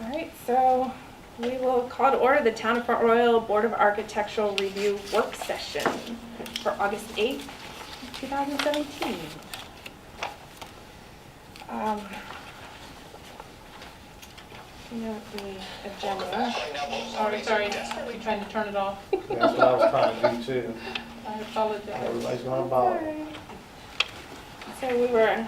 All right, so we will call to order the Town of Front Royal Board of Architectural Review work session for August 8th, 2017. You know the agenda. Sorry, are you trying to turn it off? That's what I was trying to do too. I apologize. Everybody's going to bother. Sorry. So we were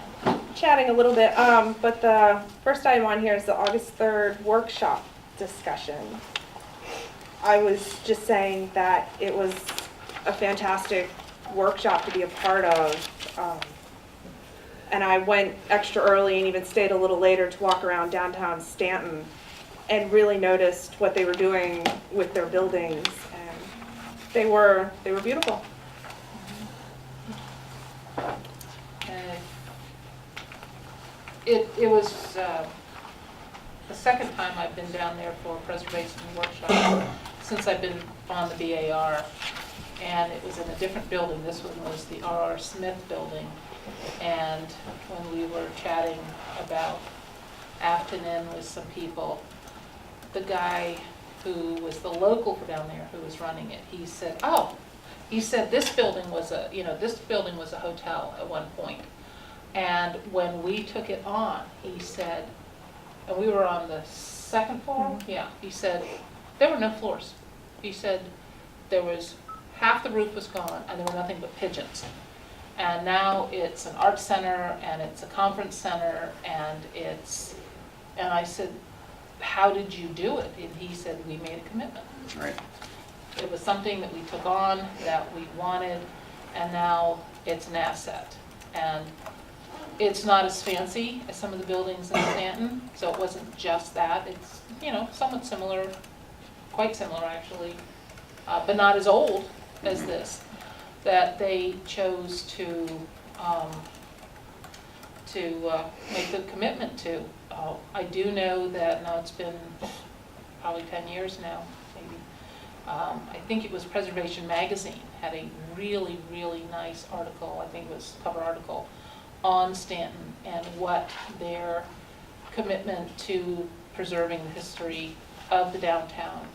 chatting a little bit, but the first item on here is the August 3rd workshop discussion. I was just saying that it was a fantastic workshop to be a part of. And I went extra early and even stayed a little later to walk around downtown Stanton and really noticed what they were doing with their buildings, and they were beautiful. It was the second time I've been down there for a preservation workshop since I've been on the BAR, and it was in a different building. This one was the R.R. Smith building, and when we were chatting about Afton Inn with some people, the guy who was the local for down there who was running it, he said this building was a hotel at one point. And when we took it on, he said, and we were on the second floor? Mm-hmm. Yeah, he said, there were no floors. He said there was, half the roof was gone and there were nothing but pigeons. And now it's an art center and it's a conference center and I said, how did you do it? And he said, we made a commitment. Right. It was something that we took on, that we wanted, and now it's an asset. And it's not as fancy as some of the buildings in Stanton, so it wasn't just that. It's, somewhat similar, quite similar actually, but not as old as this, that they chose to make the commitment to. I do know that now it's been probably 10 years now, maybe. I think it was Preservation Magazine had a really, really nice article, I think it was a cover article, on Stanton and what their commitment to preserving the history of the downtown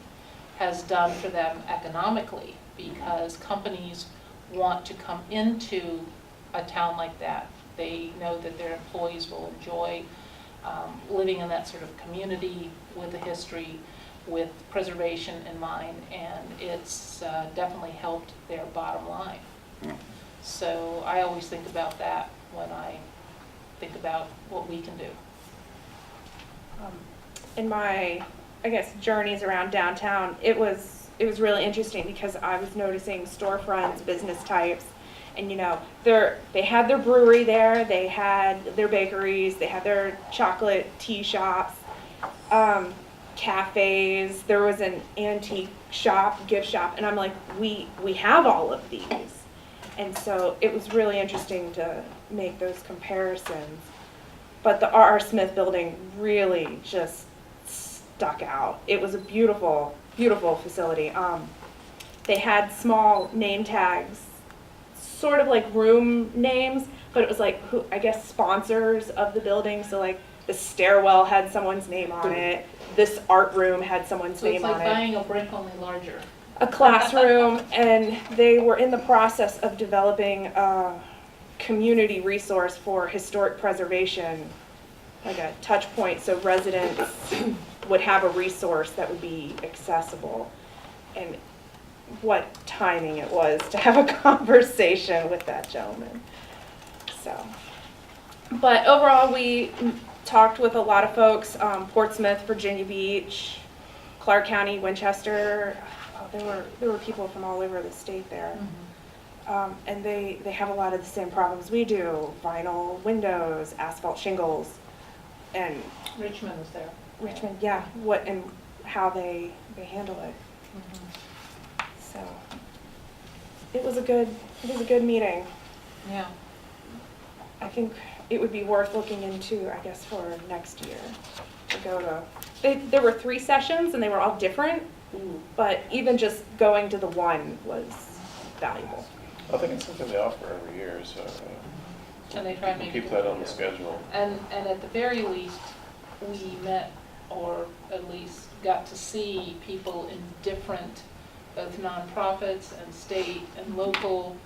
has done for them economically, because companies want to come into a town like that. They know that their employees will enjoy living in that sort of community with the history, with preservation in mind, and it's definitely helped their bottom line. Yeah. So I always think about that when I think about what we can do. In my, journeys around downtown, it was really interesting because I was noticing storefronts, business types, and they had their brewery there, they had their bakeries, they had their chocolate tea shops, cafes, there was an antique shop, gift shop, and I'm like, we have all of these. And so it was really interesting to make those comparisons. But the R.R. Smith building really just stuck out. It was a beautiful, beautiful facility. They had small name tags, sort of like room names, but it was like, sponsors of the building. So like the stairwell had someone's name on it. This art room had someone's name on it. So it's like buying a brick, only larger. A classroom, and they were in the process of developing a community resource for historic preservation, like a touch point, so residents would have a resource that would be accessible. And what timing it was to have a conversation with that gentleman. So, but overall we talked with a lot of folks, Portsmouth, Virginia Beach, Clark County, Winchester. There were people from all over the state there. Mm-hmm. And they have a lot of the same problems we do: vinyl windows, asphalt shingles, and Richmond was there. Richmond, yeah. What and how they handle it. Mm-hmm. So it was a good meeting. Yeah. I think it would be worth looking into, for next year to go to. There were 3 sessions and they were all different. But even just going to the one was valuable. I think it's something they offer every year, so And they try to make keep that on the schedule. And at the very least, we met or at least got to see people in different, both nonprofits and state and local,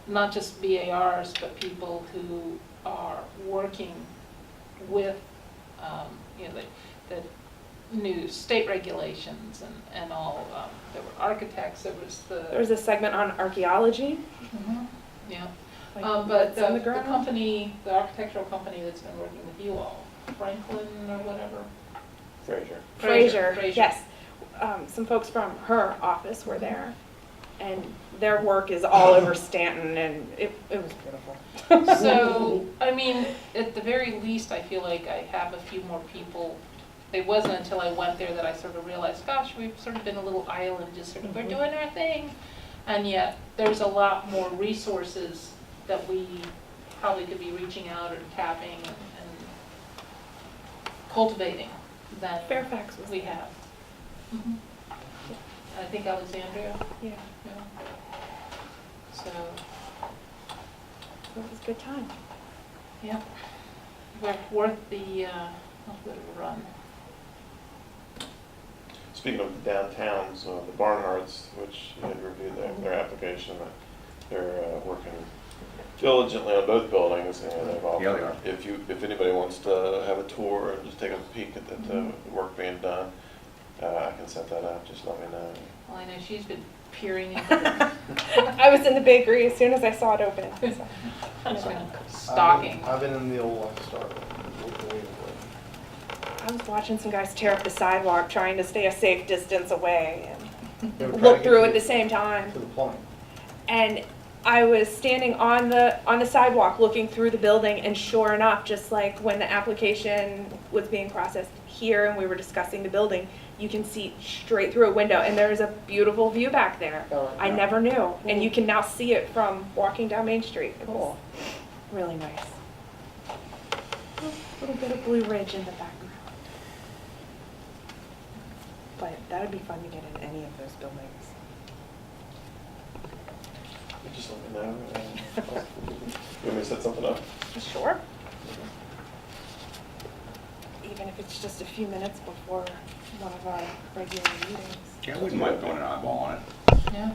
not just BARs, but people who are working with, you know, the new state regulations and all. There were architects, there was a segment on archaeology. Mhm, yeah. like But what's on the ground. company, the architectural company that's been working with you all, Franklin or whatever? Frazier. Frazier, Frazier. yes. Some folks from her office were there, and their work is all over Stanton, and it was beautiful. So, I mean, at the very least, I feel like I have a few more people. It wasn't until I went there that I sort of realized, gosh, we've sort of been a little island, just sort of, we're doing our thing. And yet, there's a lot more resources that we probably could be reaching out or tapping and cultivating than Fairfax was we have. Mhm. I think Alexandria, Yeah, yeah. So, it was a good time. yeah, worth the run. Speaking of the downtowns, the Barnharts, which you had reviewed their application, they're working diligently on both buildings, and they've Yeah, they offered, are. if anybody wants to have a tour and just take a peek at the work being done, I can set that up, just let me know. Well, I know she's been peering into the, I was in the bakery as soon as I saw it open. So. she's been stalking. I've been in the old one start. I was watching some guys tear up the sidewalk, trying to stay a safe distance away They were and trying look to through get at the same time. To the plumbing. And I was standing on the sidewalk looking through the building, and sure enough, just like when the application was being processed here and we were discussing the building, you can see straight through a window, and there's a beautiful view back there. Oh, I yeah. never knew, and you can now see it from walking down Main Street. It was Cool. really nice. A little bit of Blue Ridge in the background. But that would be fun to get in any of those buildings. Just let me know. You want me to set something up? Sure. Even if it's just a few minutes before one of our regular meetings. Yeah, I wouldn't mind throwing an eyeball on it. Yeah.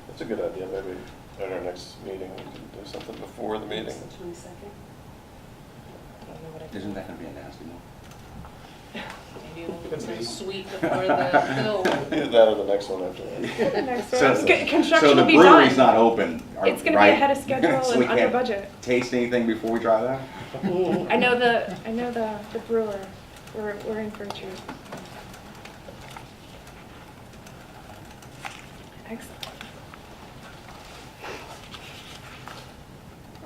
That's a good idea, maybe at our next meeting, we can do something before the meeting. 22nd. I don't know what I Isn't that gonna be a nasty one? Maybe we'll Could be. get some sweet before the hill. Either that or the next one after that. The next So- one. Construction So the will be brewery's done. not open, It's gonna be right? ahead of schedule So and we under can't budget. taste anything before we try that? I know the brewer. We're in for a treat. Excellent.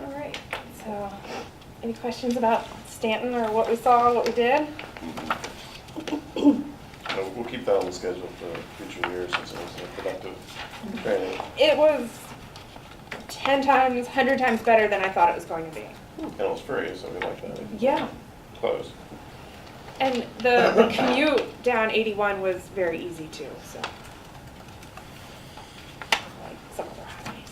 All right. So, any questions about Stanton or what we saw, what we did? We'll keep that on the schedule for future years since it was a productive training. It was 10 times, 100 times better than I thought it was going to be. And it was free, so we like that. Yeah. Close. And the commute down 81 was very easy too, so. Like some other highways.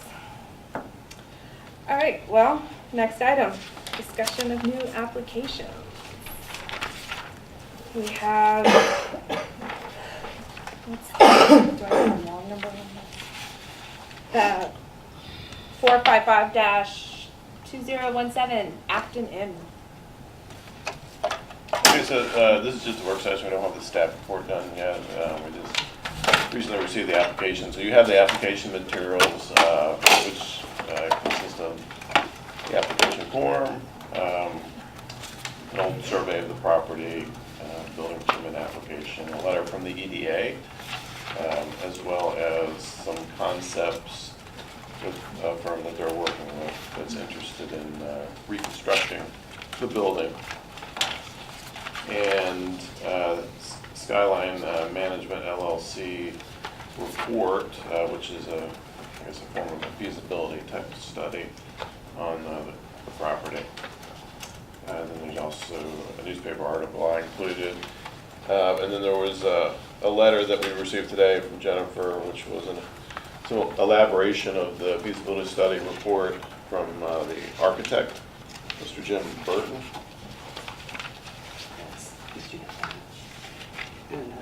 All right, well, next item, discussion of new applications. We have, do I have a long number on that? The 455-2017 Afton Inn. Okay, so this is just a work session. We don't have the staff report done yet. We just recently received the application. So you have the application materials, which consist of the application form, an old survey of the property, building permit application, a letter from the EDA, as well as some concepts with a firm that they're working with that's interested in reconstructing the building. And Skyline Management LLC report, which is I guess a form of a feasibility type of study on the property. And then there's also a newspaper article I included. And then there was a letter that we received today from Jennifer, which was an elaboration of the feasibility study report from the architect, Mr. Jim Burton.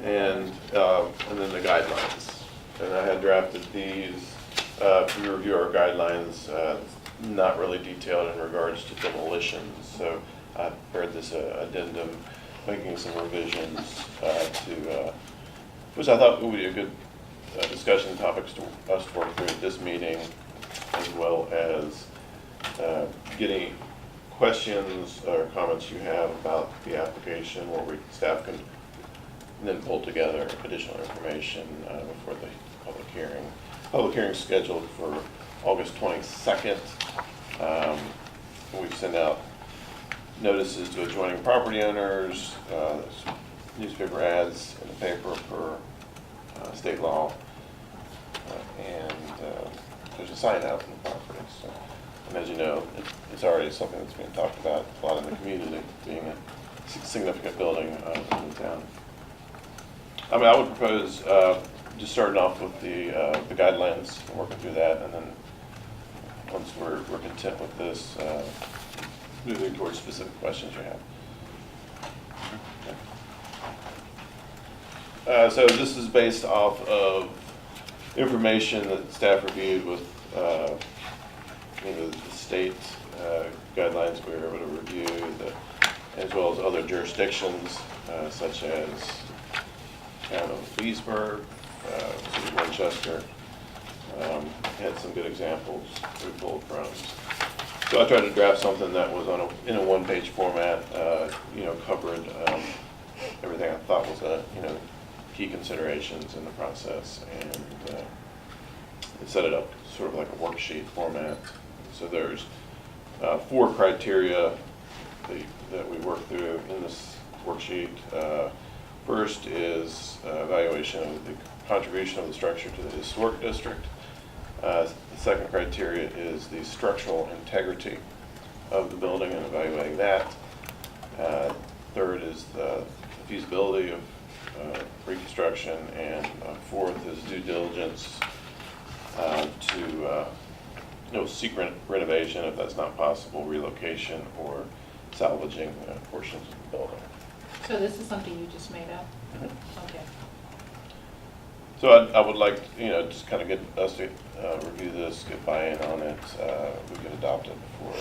and then the guidelines. And I had drafted these, we review our guidelines, not really detailed in regards to demolitions. So I prepared this addendum, making some revisions to, which I thought would be a good discussion topics to us to work through at this meeting, as well as getting questions or comments you have about the application, where staff can then pull together additional information before the public hearing. Public hearing is scheduled for August 22nd. We send out notices to adjoining property owners, newspaper ads in the paper per state law, and there's a sign out in the property. So, and as you know, it's already something that's being talked about a lot in the community, being a significant building in the town. I mean, I would propose just starting off with the guidelines, and working through that, and then once we're content with this, moving towards specific questions you have. So this is based off of information that staff reviewed with the state guidelines we were able to review, as well as other jurisdictions such as Town of Leesburg, City of Winchester. Had some good examples we pulled from. So I tried to draft something that was in a one-page format, covered everything I thought was key considerations in the process, and set it up sort of like a worksheet format. So there's 4 criteria that we work through in this worksheet. First is evaluation of the contribution of the structure to the historic district. The second criteria is the structural integrity of the building and evaluating that. Third is the feasibility of reconstruction, and fourth is due diligence to seek renovation if that's not possible, relocation, or salvaging portions of the building. So this is something you just made up? Okay. So I would like, just kind of get us to review this, get buy-in on it. We can adopt it before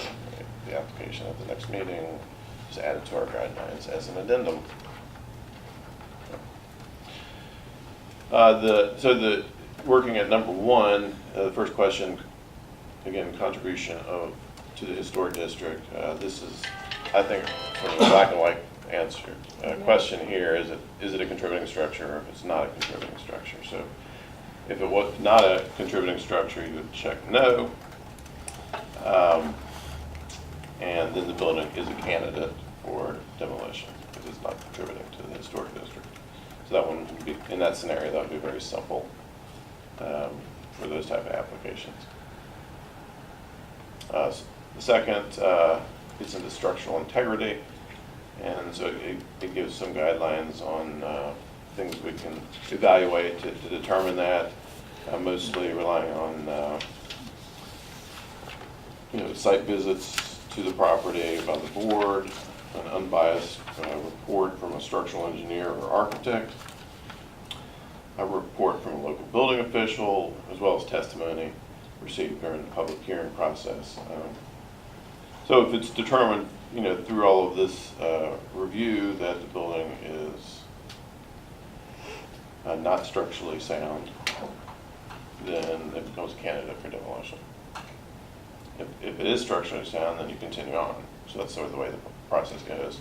the application at the next meeting. Just add it to our guidelines as an addendum. Working at number 1, the first question, again, contribution to the historic district. This is, I think, sort of a black and white answer. Question here is it a contributing structure, or if it's not a contributing structure? So if it was not a contributing structure, you would check no, and then the building is a candidate for demolition because it's not contributing to the historic district. So that one would be, in that scenario, that would be very simple for those type of applications. The second gets into structural integrity, and so it gives some guidelines on things we can evaluate to determine that, mostly relying on site visits to the property by the board, an unbiased report from a structural engineer or architect, a report from a local building official, as well as testimony received during the public hearing process. So if it's determined, through all of this review that the building is not structurally sound, then it becomes a candidate for demolition. If it is structurally sound, then you continue on. So that's sort of the way the process goes.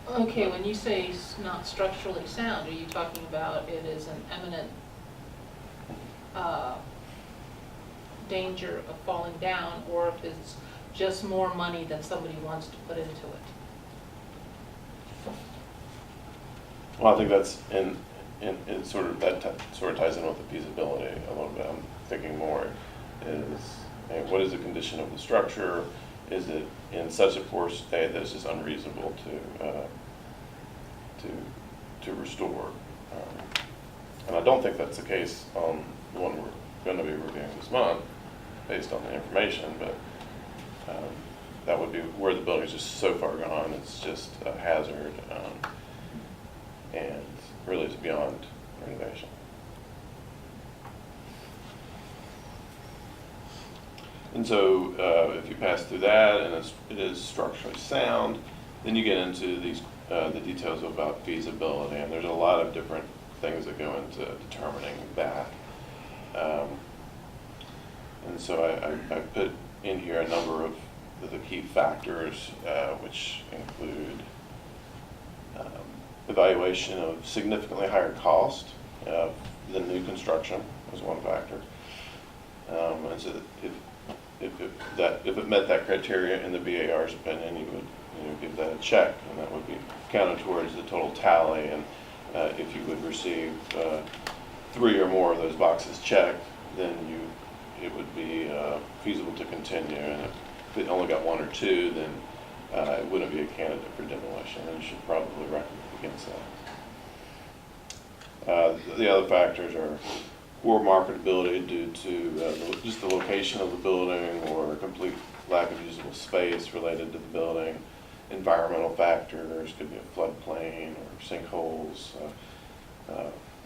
Okay, when you say it's not structurally sound, are you talking about it is an imminent danger of falling down, or if it's just more money than somebody wants to put into it? Well, I think that's in sort of sort of ties in with the feasibility a little bit. I'm thinking more is, what is the condition of the structure? Is it in such a poor state that it's just unreasonable to restore? And I don't think that's the case on the one we're going to be reviewing this month, based on the information. But that would be where the building is just so far gone; it's just a hazard. and really is beyond renovation. And so if you pass through that and it is structurally sound, then you get into these the details about feasibility, and there's a lot of different things that go into determining that. And so I put in here a number of the key factors, which include evaluation of significantly higher cost than new construction was one factor. And so if it met that criteria in the BAR's opinion, you would give that a check, and that would be counted towards the total tally. And if you would receive 3 or more of those boxes checked, then it would be feasible to continue. And if it only got 1 or 2, then it wouldn't be a candidate for demolition, and you should probably recommend against that. The other factors are poor marketability due to just the location of the building or a complete lack of usable space related to the building. Environmental factors, could be a floodplain or sinkholes.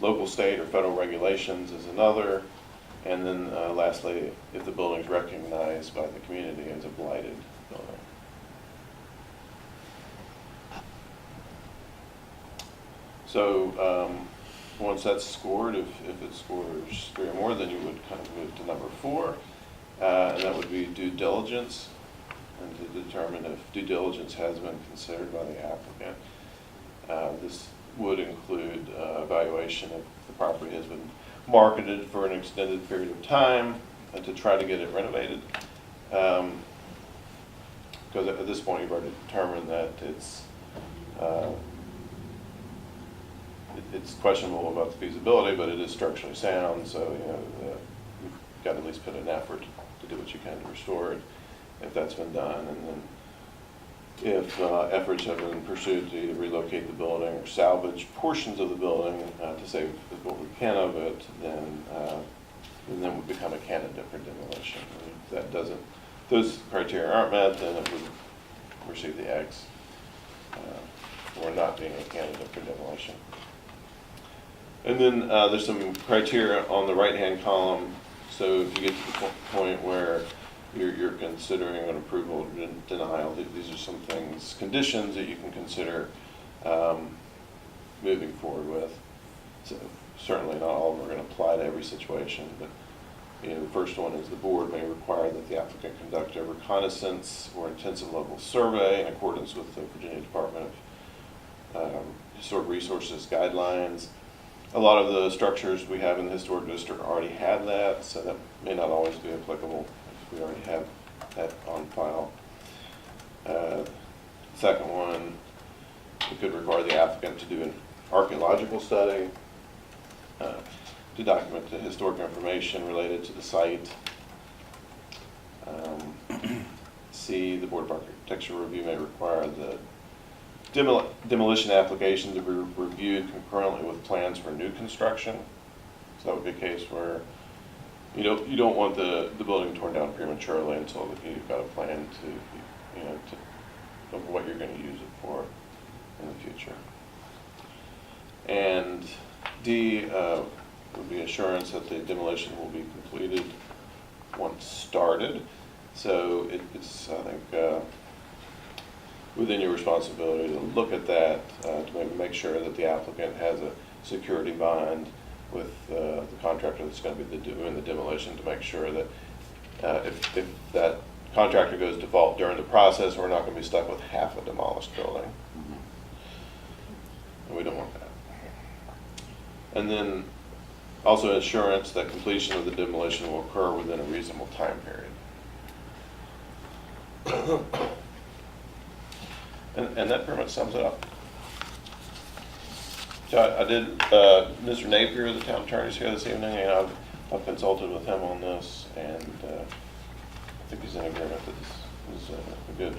Local, state, or federal regulations is another. And then lastly, if the building is recognized by the community as a blighted building. So once that's scored, if it scores 3 or more, then you would kind of move to number 4, and that would be due diligence, and to determine if due diligence has been considered by the applicant. This would include evaluation if the property has been marketed for an extended period of time and to try to get it renovated. Because at this point you've already determined that it's questionable about the feasibility, but it is structurally sound, so you've got to at least put an effort to do what you can to restore it, if that's been done. And then if efforts have been pursued to either relocate the building or salvage portions of the building to save what we can of it, then would become a candidate for demolition. And if those criteria aren't met, then it would receive the X for not being a candidate for demolition. And then there's some criteria on the right-hand column. So if you get to the point where you're considering an approval or denial, these are some things, conditions that you can consider moving forward with. So certainly not all of them are going to apply to every situation, but the first one is the board may require that the applicant conduct a reconnaissance or intensive level survey in accordance with the Virginia Department of Historic Resources guidelines. A lot of the structures we have in the historic district already have that, so that may not always be applicable if we already have that on file. Second one, it could require the applicant to do an archaeological study to document the historic information related to the site. C, the Board of Architecture review may require the demolition application to be reviewed concurrently with plans for new construction. So that would be a case where you don't want the building torn down prematurely until you've got a plan of what you're going to use it for in the future. And D would be assurance that the demolition will be completed once started. So it's I think within your responsibility to look at that to maybe make sure that the applicant has a security bond with the contractor that's going to be doing the demolition, to make sure that if that contractor goes default during the process, we're not going to be stuck with half a demolished building. And we don't want that. And then also assurance that completion of the demolition will occur within a reasonable time period. And that pretty much sums it up. So I did, Mr. Napier, the town attorney, is here this evening, and I've consulted with him on this, and I think he's in agreement that this is a good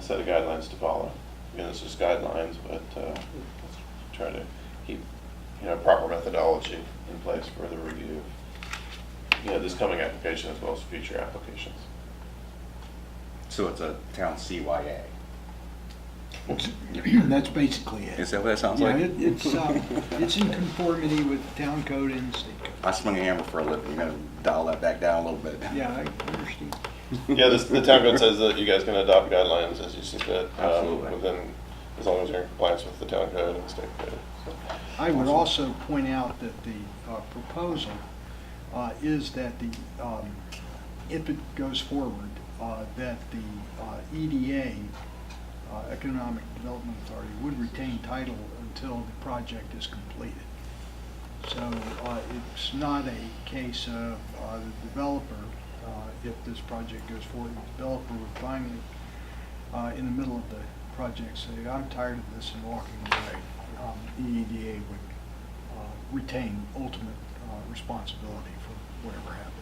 set of guidelines to follow. Again, it's just guidelines, but let's try to keep proper methodology in place for the review of this coming application as well as future applications. So it's a town CYA. That's basically it. Is that what that sounds Yeah, like? it's in conformity with town code and state code. I swing a hammer for a living. You gotta dial that back down a little bit. Yeah, I understand. Yeah, the town code says that you guys can adopt guidelines as you see fit. Absolutely. Within, as long as you're in compliance with the town code and the state code. So, I would also point out that the proposal is that if it goes forward, that the EDA, Economic Development Authority, would retain title until the project is completed. So it's not a case of the developer, if this project goes forward, the developer would finally, in the middle of the project, say, I'm tired of this and walking away. The EDA would retain ultimate responsibility for whatever happens.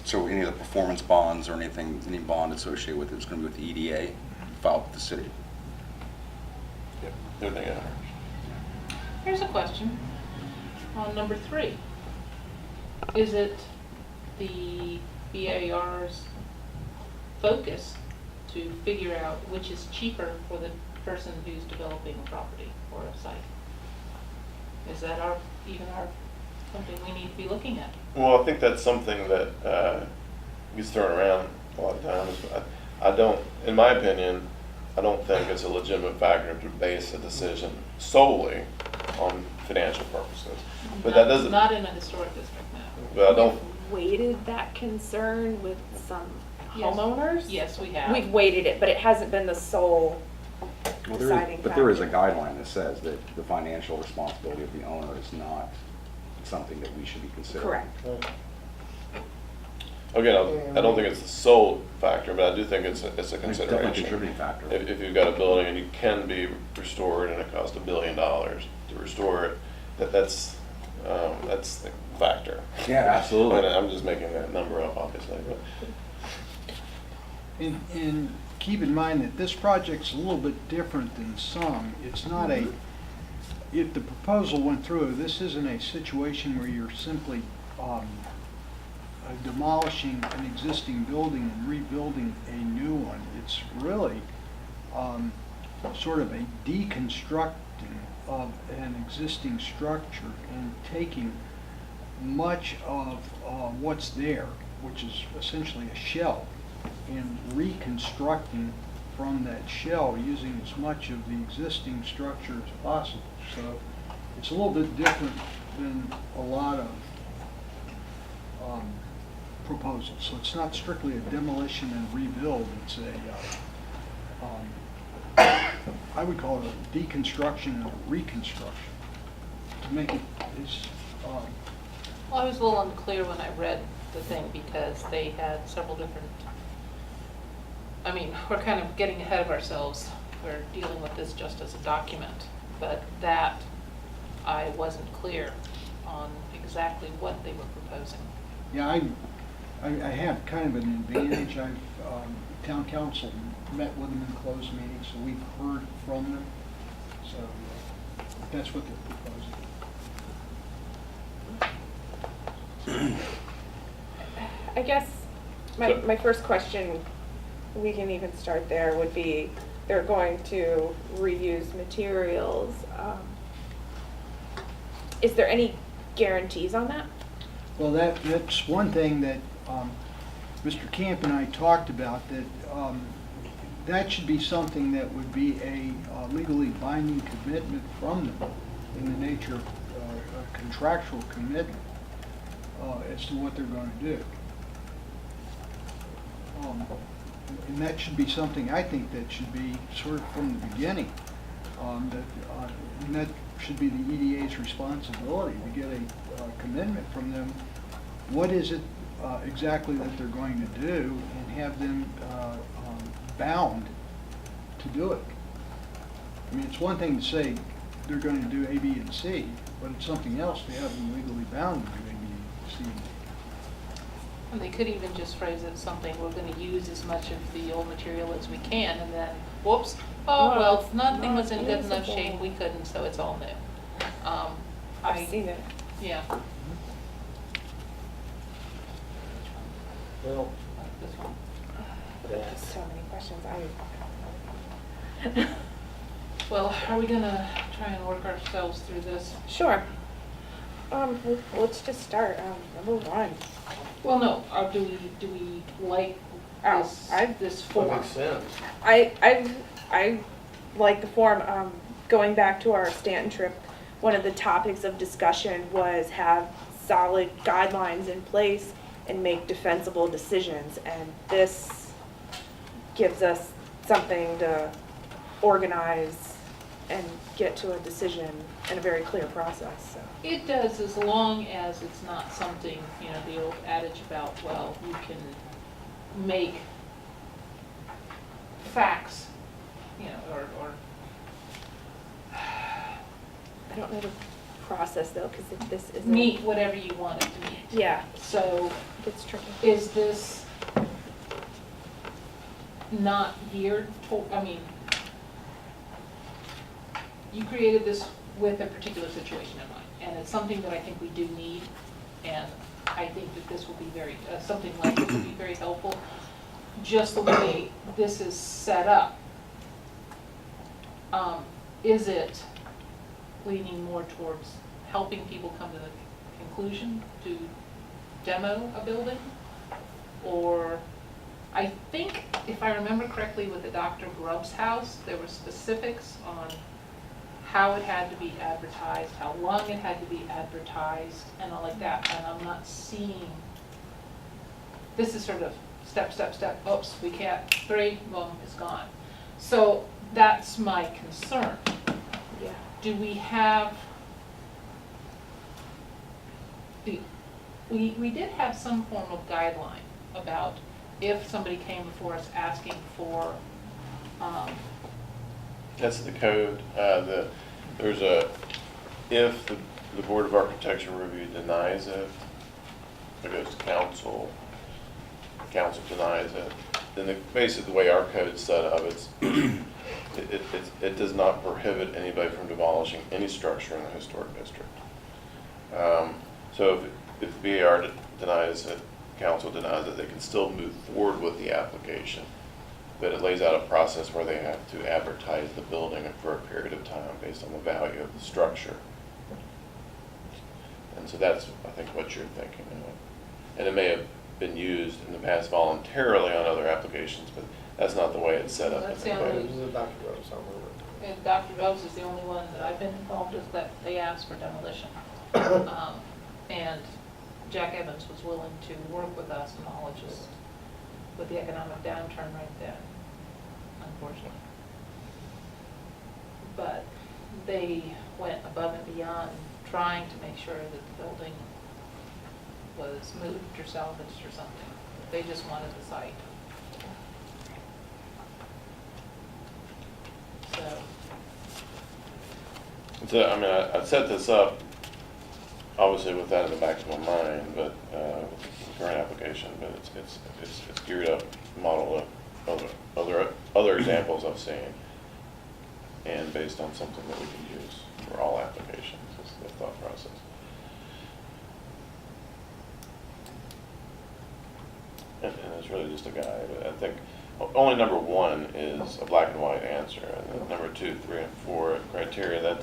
So any of the performance bonds or anything, any bond associated with it is going to be with the EDA, filed with the city. yep, everything else. Here's a question on number 3. Is it the BAR's focus to figure out which is cheaper for the person who's developing a property or a site? Is that something we need to be looking at? Well, I think that's something that gets thrown around a lot of times. I don't, in my opinion, I don't think it's a legitimate factor to base a decision solely on financial purposes. But that doesn't. Not in a historic district, no. But I don't. Weighted that concern with some Yes. homeowners? Yes, we have. We've weighted it, but it hasn't been the sole Well, deciding but there is a factor. guideline that says that the financial responsibility of the owner is not something that we should be considering. Correct. Again, I don't think it's the sole factor, but I do think it's a It's definitely a consideration. contributing factor. If you've got a building and you can be restored and it costs $1 billion to restore it, that's the factor. Yeah, absolutely. And I'm just making that number up, obviously, but. And keep in mind that this project's a little bit different than some. It's not if the proposal went through, this isn't a situation where you're simply demolishing an existing building and rebuilding a new one. It's really sort of a deconstructing of an existing structure and taking much of what's there, which is essentially a shell, and reconstructing from that shell using as much of the existing structure as possible. So it's a little bit different than a lot of proposals. So it's not strictly a demolition and rebuild. It's I would call it a deconstruction and a reconstruction to make it as Well, I was a little unclear when I read the thing because they had several different, I mean, we're kind of getting ahead of ourselves. We're dealing with this just as a document, but that I wasn't clear on exactly what they were proposing. yeah, I have kind of an advantage. I've town council met with them in closed meetings, so we've heard from them. So that's what they're proposing. I guess So- my first question, we can even start there, would be, they're going to reuse materials. Is there any guarantees on that? Well, that's one thing that Mr. Camp and I talked about, that that should be something that would be a legally binding commitment from them in the nature of a contractual commitment as to what they're going to do. And that should be something, I think, that should be sort of from the beginning. And that should be the EDA's responsibility to get a commitment from them. What is it exactly that they're going to do, and have them bound to do it? I mean, it's one thing to say they're going to do A, B, and C, but it's something else to have them legally bound to do A, B, C, and D. And they could even just phrase it something, we're going to use as much of the old material as we can, and then, whoops, oh, Well, well, it's nothing not was in good enough usable. shape, we couldn't, so it's all new. I've seen it. Yeah. Well, This one. There's so many questions. Well, are we gonna try and work ourselves through this? Sure. Let's just start, number one. Well, no, do we like Oh, this That form? makes sense. I like the form, going back to our Stanton trip, one of the topics of discussion was have solid guidelines in place and make defensible decisions, and this gives us something to organize and get to a decision in a very clear process, so. It does, as long as it's not something, the old adage about, well, you can make facts, or I don't know the process though, because if this isn't. meet whatever you want it to meet. Yeah, So it's tricky. is this not geared toward, you created this with a particular situation in mind, and it's something that I think we do need, and I think that this will be something like this will be very helpful. Just the way this is set up, is it leaning more towards helping people come to the conclusion to demo a building? Or, I think, if I remember correctly, with the Dr. Grubbs house, there were specifics on how it had to be advertised, how long it had to be advertised, and all like that. And I'm not seeing, this is sort of step, step, step, oops, we can't, 3, boom, it's gone. So that's my concern. Yeah. Do we have, we did have some form of guideline about if somebody came before us asking for, That's the code. There's if the Board of Architecture review denies it, it goes to council denies it, then basically the way our code's set up, it does not prohibit anybody from demolishing any structure in the historic district. So if the BAR denies it, council denies it, they can still move forward with the application. But it lays out a process where they have to advertise the building for a period of time based on the value of the structure. And so that's, I think, what you're thinking of. And it may have been used in the past voluntarily on other applications, but that's not the way it's set up. That's in the the code. only- This is a Dr. Rose, I remember. and Dr. Grubbs is the only one that I've been involved with that they asked for demolition. And Jack Evans was willing to work with us, and all, just with the economic downturn right then, unfortunately. But they went above and beyond trying to make sure that the building was moved or salvaged or something. They just wanted the site. So, I set this up, obviously with that in the back of my mind, but, the current application, but it's geared up, model of other examples I've seen, and based on something that we can use for all applications, is the thought process. And it's really just a guide. I think only number 1 is a black and white answer, and then number 2, 3, and 4 criteria,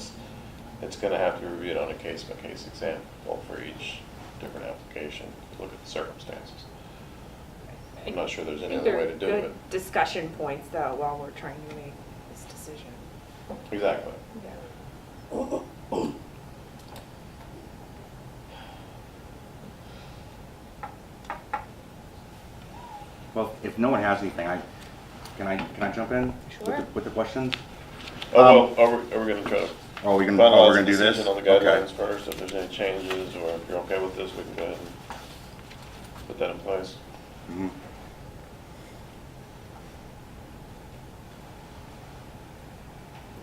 it's going to have to be reviewed on a case-by-case example for each different application, to look at the circumstances. I'm not sure there's any other way to do They're it. good discussion points though, while we're trying to make this decision. Exactly. Yeah. Well, if no one has anything, can I jump in? Sure. With the questions? Are we going to try to Oh, we're finalize gonna the do this? decision on the Okay. guidelines first? If there's any changes, or if you're okay with this, we can go ahead and put that in place. Mhm.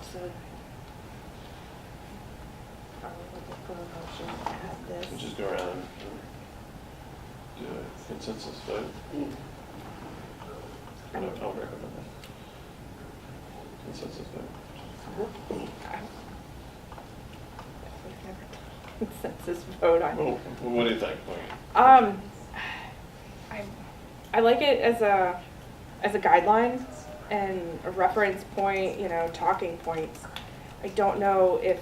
So, probably look for a motion to add this. We'll just go around and do a consensus vote. I'll recommend that. Consensus vote. We've never done a consensus vote on. Well, what do you think? I like it as a guideline, and a reference point, you know, talking points. I don't know if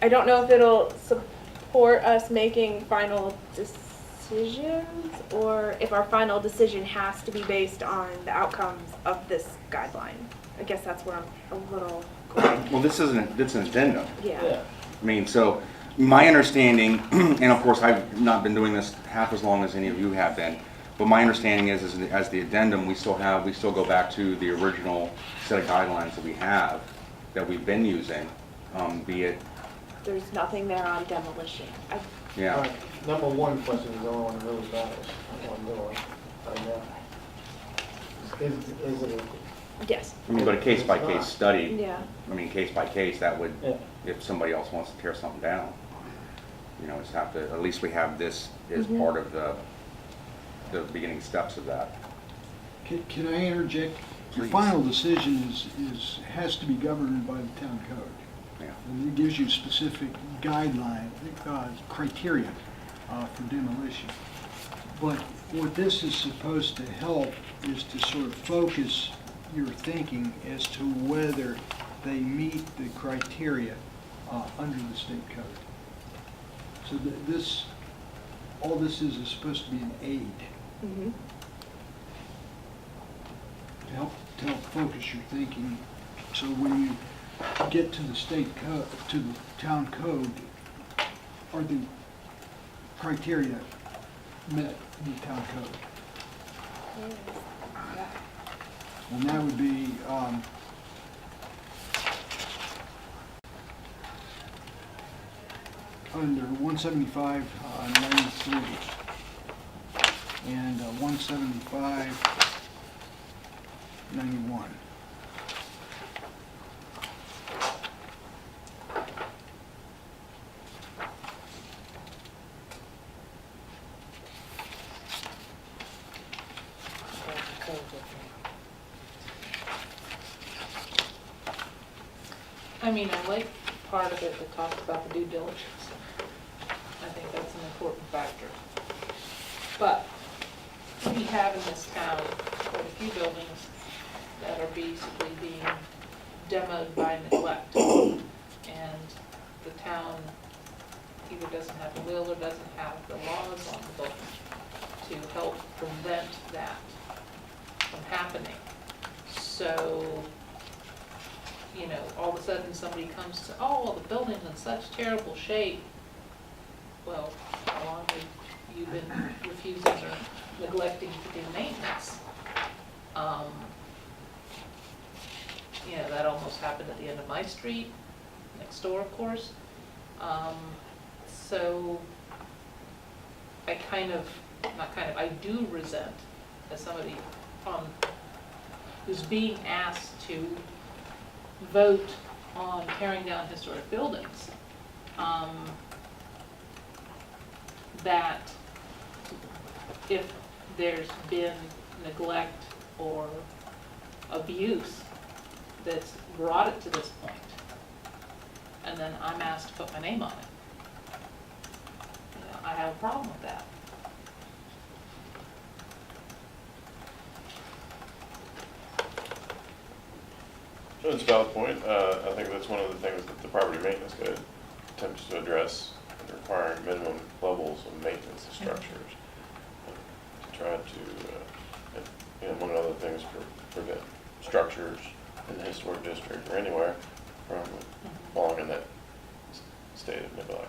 it'll support us making final decisions, or if our final decision has to be based on the outcomes of this guideline. I guess that's where I'm a little, Well, this is an addendum. yeah. I mean, so my understanding, and of course, I've not been doing this half as long as any of you have been, but my understanding is as the addendum, we still go back to the original set of guidelines that we have, that we've been using, be it, There's nothing there on demolition. yeah. Right. Number one question is the only one that really matters. I want to know right now. Is it, Yes. I mean, but a case-by-case study, Yeah. I mean, case-by-case, that would, yeah, if somebody else wants to tear something down, you know, it's have to, at least we have this as Mhm. part of the beginning steps of that. Can I interject? The Please. final decision has to be governed by the town code. Yeah. And it gives you specific guideline, criteria for demolition. But what this is supposed to help is to sort of focus your thinking as to whether they meet the criteria under the state code. So all this is supposed to be an aid Mm-hmm. to help focus your thinking. So when you get to the state code, to the town code, are the criteria met in the town code? And that would be, under 175, 93, and 175, 91. I mean, I like part of it that talks about the due diligence. I think that's an important factor. But we have in this town quite a few buildings that are basically being demoed by neglect. And the town either doesn't have the will or doesn't have the laws on the book to help prevent that from happening. So, you know, all of a sudden somebody comes to, oh, well, the building's in such terrible shape. Well, how long have you been refusing or neglecting to do maintenance? You know, that almost happened at the end of my street, next door, of course. So I I do resent, as somebody who's being asked to vote on tearing down historic buildings, that if there's been neglect or abuse that's brought it to this point, and then I'm asked to put my name on it, you know, I have a problem with that. So it's a valid point. I think that's one of the things that the property maintenance code attempts to address, requiring minimum levels of maintenance of structures. To try to, among other things, prevent structures in the historic district or anywhere from falling in that state of neglect.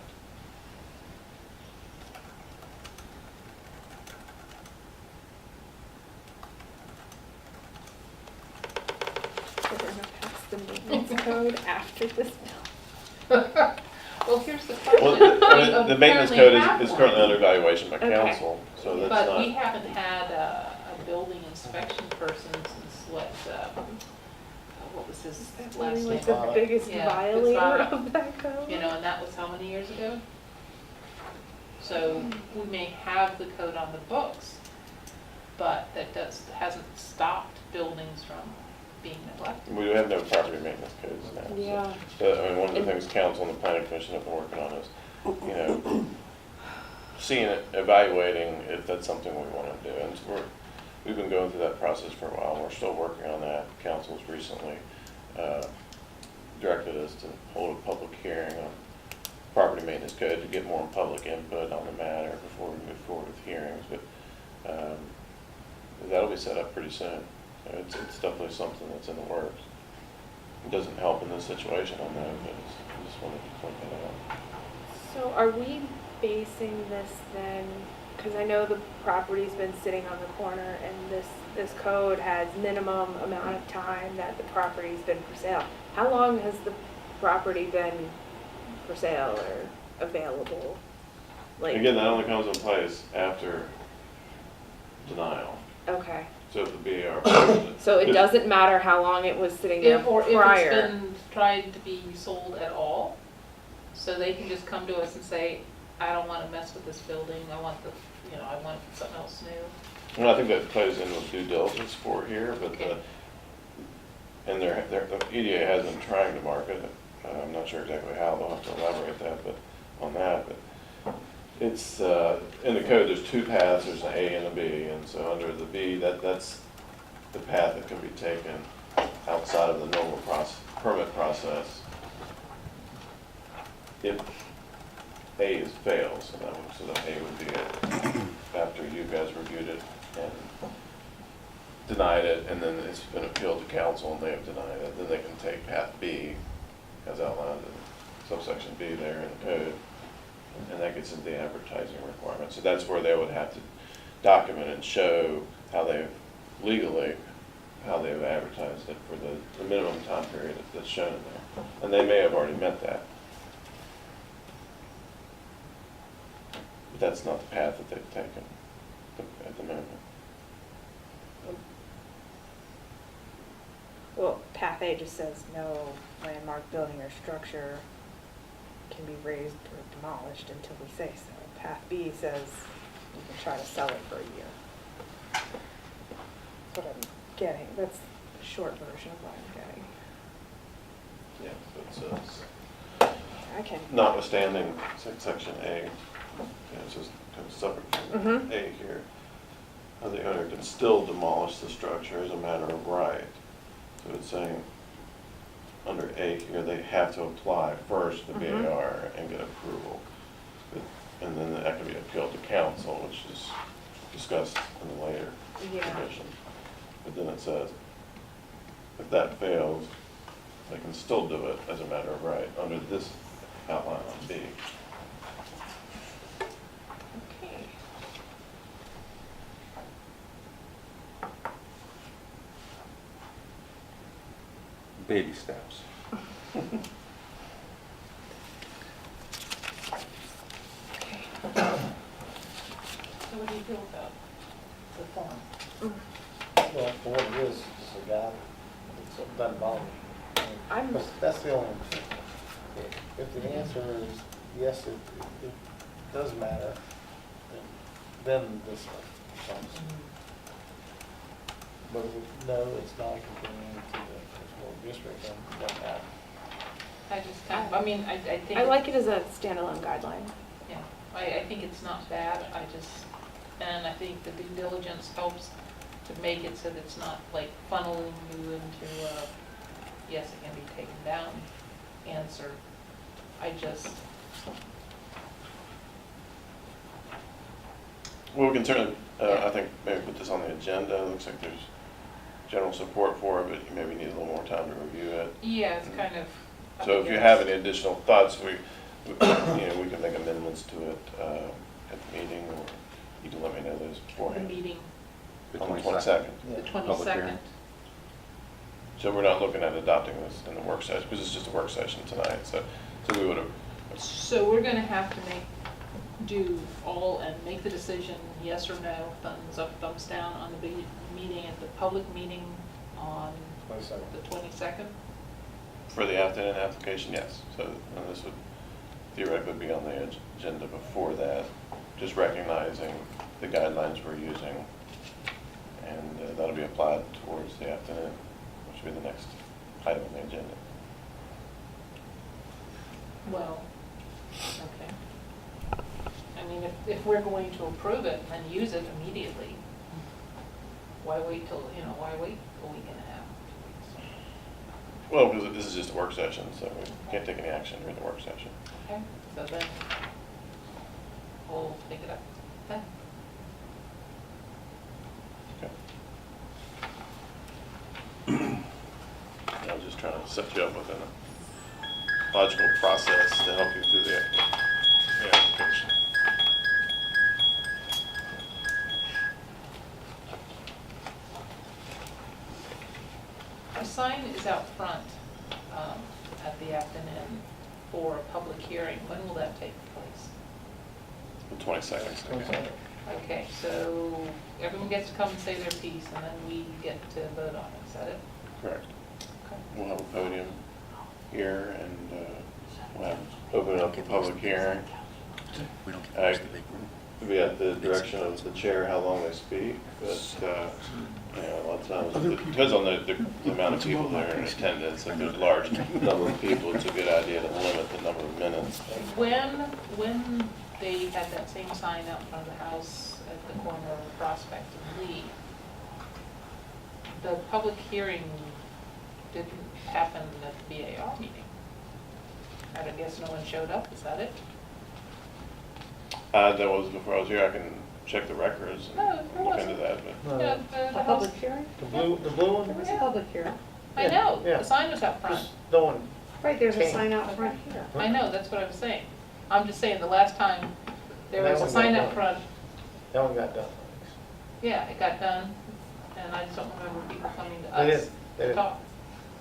We're gonna pass the maintenance code after this bill. Well, here's the Well, question. the maintenance code is currently under evaluation by Okay. council, so that's But not. we haven't had a building inspection person since what was his Is that last really name? like the biggest Yeah, it's violator Vara. of that code? You know, and that was how many years ago? So we may have the code on the books, but that hasn't stopped buildings from being neglected. We have no property maintenance codes now. so- Yeah. But, I mean, one of the things council and the planning commission have been working on is, seeing it, evaluating if that's something we want to do. And we've been going through that process for a while, and we're still working on that. Council's recently directed us to hold a public hearing on property maintenance code to get more public input on the matter before we move forward with hearings. But that'll be set up pretty soon. So it's definitely something that's in the works. It doesn't help in this situation, I know, but I just wanted to point that out. So are we basing this then, because I know the property's been sitting on the corner and this code has minimum amount of time that the property's been for sale. How long has the property been for sale or available? Like, Again, that only comes in place after denial. okay, So if the BAR approves it. so it doesn't matter how long it was sitting there Or if it's prior? been tried to be sold at all, so they can just come to us and say, I don't want to mess with this building, I want I want something else new. Well, I think that plays in with due diligence for here, but Okay. and the EDA has been trying to market it. I'm not sure exactly how, they'll have to elaborate on that, but it's, in the code, there's two paths, there's an A and a B, and so under the B, that's the path that can be taken outside of the normal permit process. If A fails, so that A would be it, after you guys reviewed it and denied it, and then it's been appealed to council and they have denied it, then they can take path B, as outlined in subsection B there in the code, and that gets into the advertising requirement. So that's where they would have to document and show how they've legally, how they've advertised it for the minimum time period that's shown in there. And they may have already met that. But that's not the path that they've taken at the moment. Well, path A just says no landmark building or structure can be raised or demolished until we say so. Path B says you can try to sell it for a year. That's what I'm getting. That's the short version of what I'm getting. Yeah, so it's I can. notwithstanding section A, it's just kind of separate from Mhm. A here. The owner can still demolish the structure as a matter of right. So it's saying, under A here, they have to apply first to Mhm. BAR and get approval. And then that can be appealed to council, which is discussed in the later Yeah. condition. But then it says, if that fails, they can still do it as a matter of right under this outline on B. Okay. Baby steps. So what do you feel about the form? Well, for what it is a guy that doesn't bother me. I'm- That's the only, if the answer is yes, it does matter, then this comes. But if no, it's not continuing to the historic district, then it doesn't matter. I just kind of, I mean, I think. I like it as a standalone guideline. Yeah, I think it's not bad, and I think the due diligence helps to make it so that it's not like funneling you into a, yes, it can be taken down answer. Well, we can certainly, I think, maybe put this on the agenda. It looks like there's general support for it, but you maybe need a little more time to review it. Yeah, it's kind of. So if you have any additional thoughts, we can make amendments to it at the meeting, or you can let me know those The beforehand. meeting, The On the 22nd. 22nd. the Public hearing. 22nd. So we're not looking at adopting this in the work session, because it's just a work session tonight, so we would have, So we're gonna have to make the decision, yes or no, thumbs up, thumbs down on the meeting, at the public meeting on 22nd. the 22nd? for the Afton Inn application, yes. So and this would theoretically be on the agenda before that, just recognizing the guidelines we're using, and that'll be applied towards the Afton Inn, which will be the next item on the agenda. Well, okay. I mean, if we're going to approve it and then use it immediately, why wait till, why wait a week and a half? Well, because this is just a work session, so we can't take any action during the work session. Okay, so then we'll take it up then. Okay. I was just trying to set you up with a logical process to help you through the application. A sign is out front at the Afton Inn for a public hearing. When will that take place? The 22nd. Okay, so everyone gets to come and say their piece, and then we get to vote on it. Is that it? Correct. Okay. We'll have a podium here, and we'll have, open up the public hearing. We don't Uh, It'll be at the direction of the chair how long they speak, but a lot of times, it depends on the amount of people there in attendance. If there's a large number of people, it's a good idea to limit the number of minutes. When they had that same sign out in front of the house at the corner of Prospect and Lee, the public hearing didn't happen at the BAR meeting. I guess no one showed up, is that it? That was before I was here. I can check the records No, and there look into wasn't. that, Yeah, the house. hearing? The blue one? There was a public hearing. I know, Yeah. the sign was out front. Just no one, Right, there's a Okay. sign out front here. I know, that's what I'm saying. I'm just saying, the last time there That was a one sign got out done. front, that one got done. yeah, it got done, and I just don't remember people coming to They us didn't- they to didn't. talk.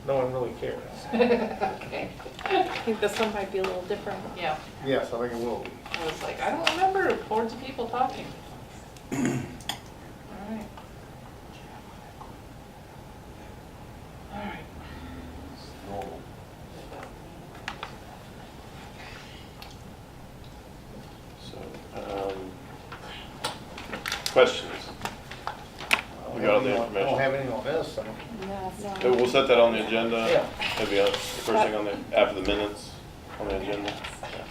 No one really cares. Okay, I think this one might be a little different. yeah, Yes, I think it will be. I was like, I don't remember hordes of people talking. All right. All right. so, questions? We got all the I don't information. have anything on this, so. So we'll set that on the agenda. Yeah. Maybe the first thing on the, after the minutes on the agenda. Yeah.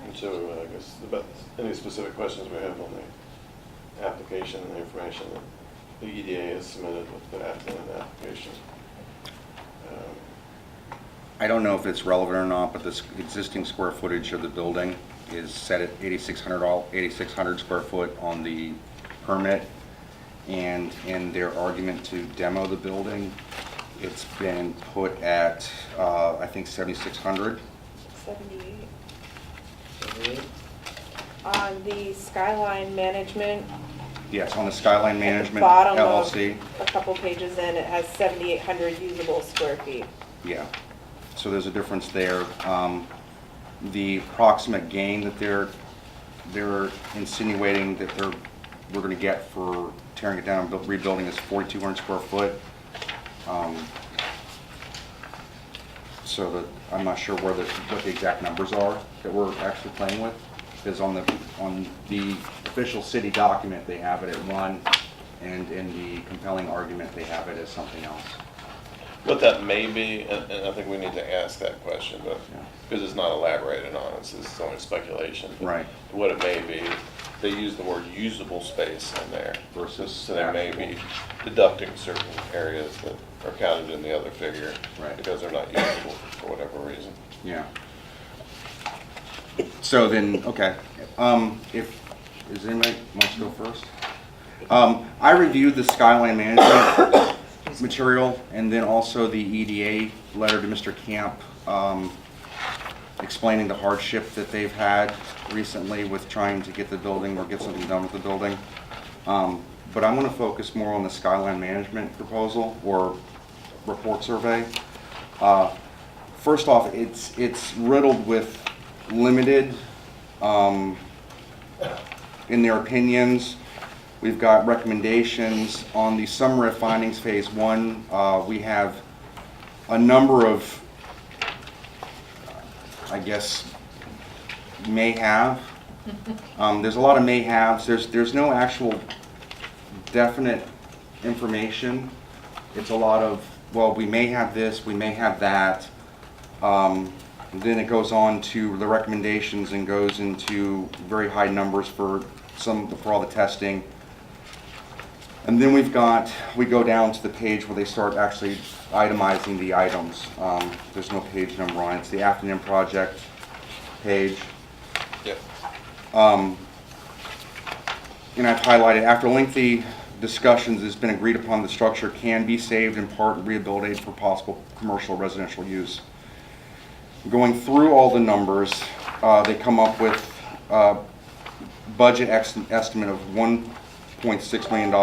And so I guess about any specific questions we have on the application and the information that the EDA has submitted with the Afton Inn application. I don't know if it's relevant or not, but the existing square footage of the building is set at 8,600 square foot on the permit. And in their argument to demo the building, it's been put at, I think, 7,600. 78. On the Skyline Management, Yes, on the Skyline Management bottom of LLC. a couple pages in, it has 7,800 usable square feet. Yeah, so there's a difference there. The approximate gain that they're insinuating that we're gonna get for tearing it down and rebuilding is 4,200 square foot. So that, I'm not sure what the exact numbers are that we're actually playing with. Because on the official city document, they have it at one, and in the compelling argument, they have it as something else. What that may be, and I think we need to ask that question, but, because it's not elaborated on, it's only speculation. But Right. What it may be, they use the word usable space in there. Versus So they may actual. be deducting certain areas that are counted in the other figure. Right. Because they're not usable for whatever reason. Yeah. So then, okay, is anybody wants to go first? I reviewed the Skyline Management material and then also the EDA letter to Mr. Camp, explaining the hardship that they've had recently with trying to get the building or get something done with the building. But I'm gonna focus more on the Skyline Management proposal or report survey. First off, it's riddled with limited in their opinions. We've got recommendations on the summary of findings phase 1. We have a number of, I guess, may have. There's a lot of may haves. There's no actual definite information. It's a lot of well, we may have this, we may have that. Then it goes on to the recommendations and goes into very high numbers for all the testing. And then we go down to the page where they start actually itemizing the items. There's no page number on it. It's the Afton Inn project page. Yep. And I've highlighted, after lengthy discussions, it's been agreed upon the structure can be saved in part and rehabilitated for possible commercial residential use. Going through all the numbers, they come up with a budget estimate of $1.6 million.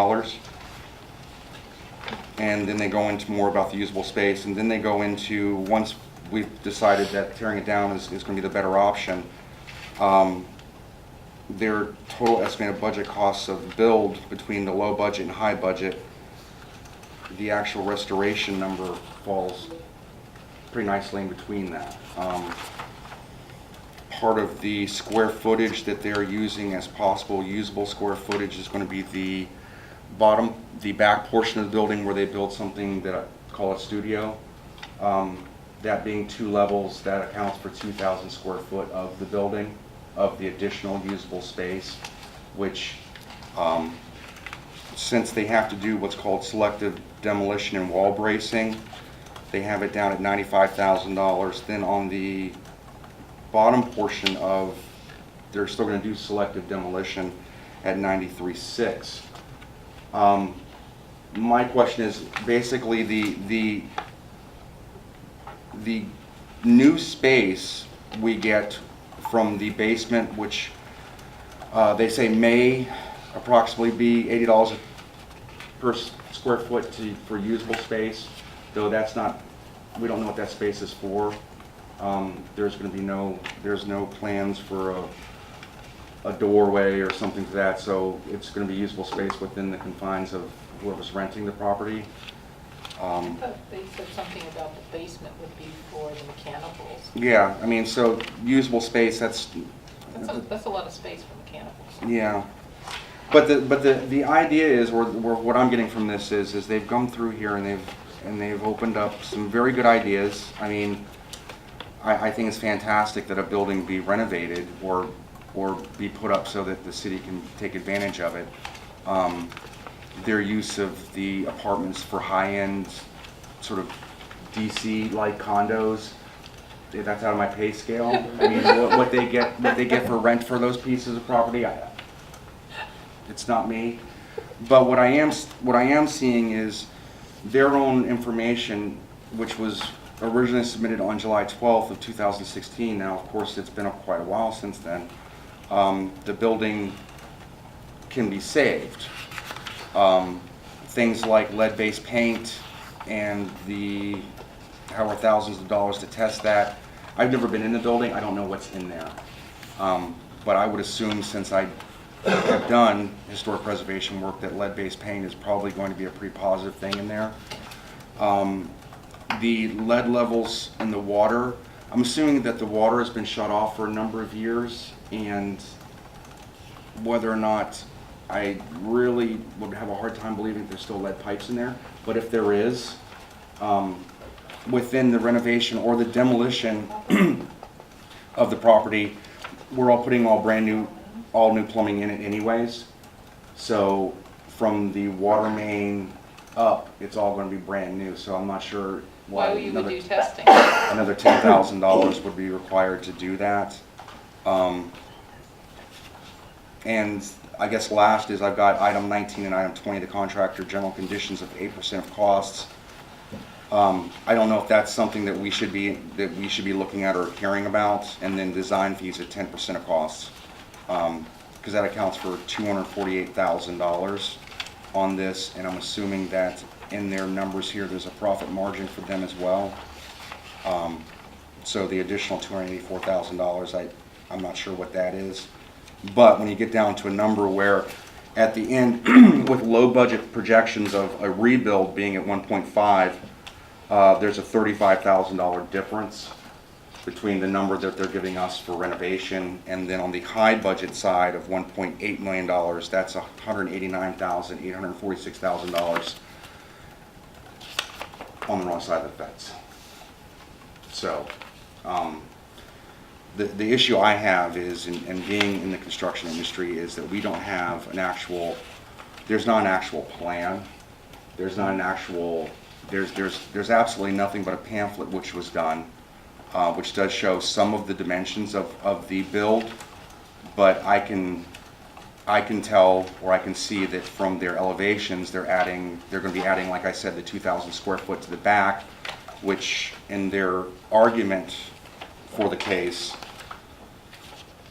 And then they go into more about the usable space, and then they go into, once we've decided that tearing it down is going to be the better option, their total estimated budget costs of build between the low budget and high budget, the actual restoration number falls pretty nicely in between that. Part of the square footage that they're using as possible usable square footage is going to be the back portion of the building where they build something that I call a studio. That being 2 levels, that accounts for 2,000 square foot of the building, of the additional usable space, which since they have to do what's called selective demolition and wall bracing, they have it down at $95,000. Then on the bottom portion of, they're still going to do selective demolition at $93,600. My question is basically the new space we get from the basement, which they say may approximately be $80 per square foot for usable space, though that's not, we don't know what that space is for. There's going to be there's no plans for a doorway or something to that, so it's going to be usable space within the confines of whoever's renting the property. I thought they said something about the basement would be for the mechanicals. Yeah, I mean, so usable space, that's That's a lot of space for mechanicals. yeah. But the idea is, or what I'm getting from this is they've come through here and they've opened up some very good ideas. I mean, I think it's fantastic that a building be renovated or be put up so that the city can take advantage of it. Their use of the apartments for high-end sort of DC-like condos, that's out of my pay scale. I mean, what they get for rent for those pieces of property, it's not me. But what I am seeing is their own information, which was originally submitted on July 12th of 2016. Now, of course, it's been quite a while since then. The building can be saved. Things like lead-based paint and however thousands of dollars to test that. I've never been in the building. I don't know what's in there. But I would assume, since I have done historic preservation work, that lead-based paint is probably going to be a pretty positive thing in there. The lead levels in the water, I'm assuming that the water has been shut off for a number of years, and whether or not, I really would have a hard time believing there's still lead pipes in there. But if there is, within the renovation or the demolition of the property, we're all putting all new plumbing in it anyways. So from the water main up, it's all going to be brand new. So I'm not sure Why you would do testing? another $10,000 would be required to do that. And I guess last is I've got item 19 and item 20, the contractor general conditions of 8% of costs. I don't know if that's something that we should be looking at or hearing about, and then design fees at 10% of costs, because that accounts for $248,000 on this, and I'm assuming that in their numbers here there's a profit margin for them as well. So the additional $284,000, I'm not sure what that is. But when you get down to a number where at the end, with low budget projections of a rebuild being at 1.5, there's a $35,000 difference between the number that they're giving us for renovation, and then on the high budget side of $1.8 million, that's $189,846,000. on the wrong side of the fence. So, the issue I have is, and being in the construction industry, is that we don't have there's not an actual plan. There's not an actual, there's absolutely nothing but a pamphlet which was done, which does show some of the dimensions of the build, but I can tell, or I can see that from their elevations, they're gonna be adding, like I said, the 2,000 square foot to the back, which in their argument for the case,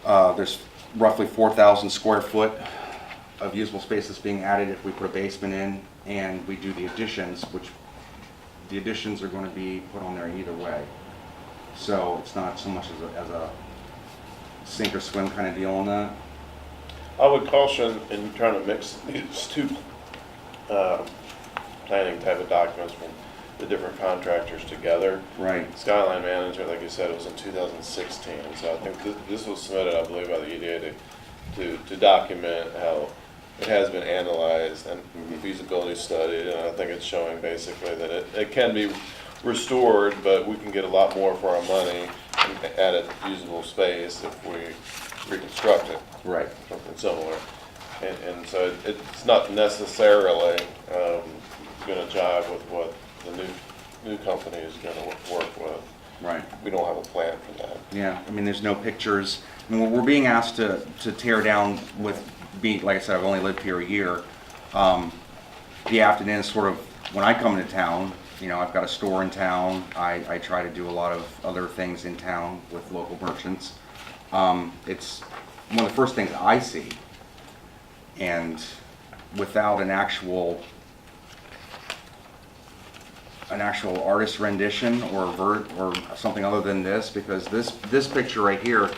there's roughly 4,000 square foot of usable space that's being added if we put a basement in and we do the additions, which the additions are going to be put on there either way. So it's not so much as a sink or swim kind of deal on that. I would caution in trying to mix these two planning type of documents from the different contractors together. Right. Skyline Management, like you said, it was in 2016, so I think this was submitted, I believe, by the EDA to document how it has been analyzed and feasibility studied, and I think it's showing basically that it can be restored, but we can get a lot more for our money and add it usable space if we reconstruct it. Right. Something similar. And so it's not necessarily going to jive with what the new company is going to work with. Right. We don't have a plan for that. Yeah, I mean, there's no pictures. I mean, we're being asked to tear down like I said, I've only lived here a year. The Afton Inn is sort of, when I come into town, you know, I've got a store in town. I try to do a lot of other things in town with local merchants. It's one of the first things I see. And without an actual artist rendition or something other than this, because this picture right here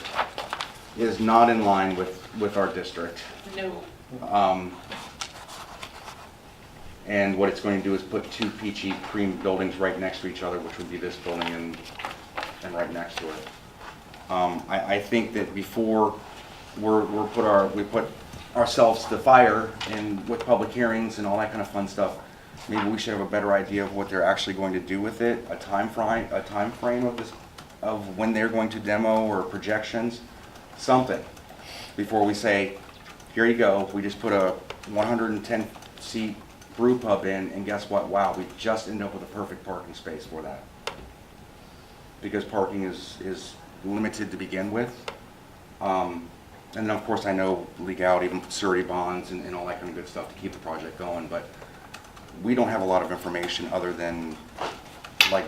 is not in line with our district. No. And what it's going to do is put two peachy cream buildings right next to each other, which would be this building and right next to it. I think that before we put ourselves to fire and with public hearings and all that kind of fun stuff, maybe we should have a better idea of what they're actually going to do with it, a time frame of when they're going to demo or projections, something, before we say, here you go, we just put a 110-seat brew pub in, and guess what? Wow, we just ended up with a perfect parking space for that. Because parking is limited to begin with. And then of course I know legality, even surety bonds and all that kind of good stuff to keep the project going, but we don't have a lot of information other than, like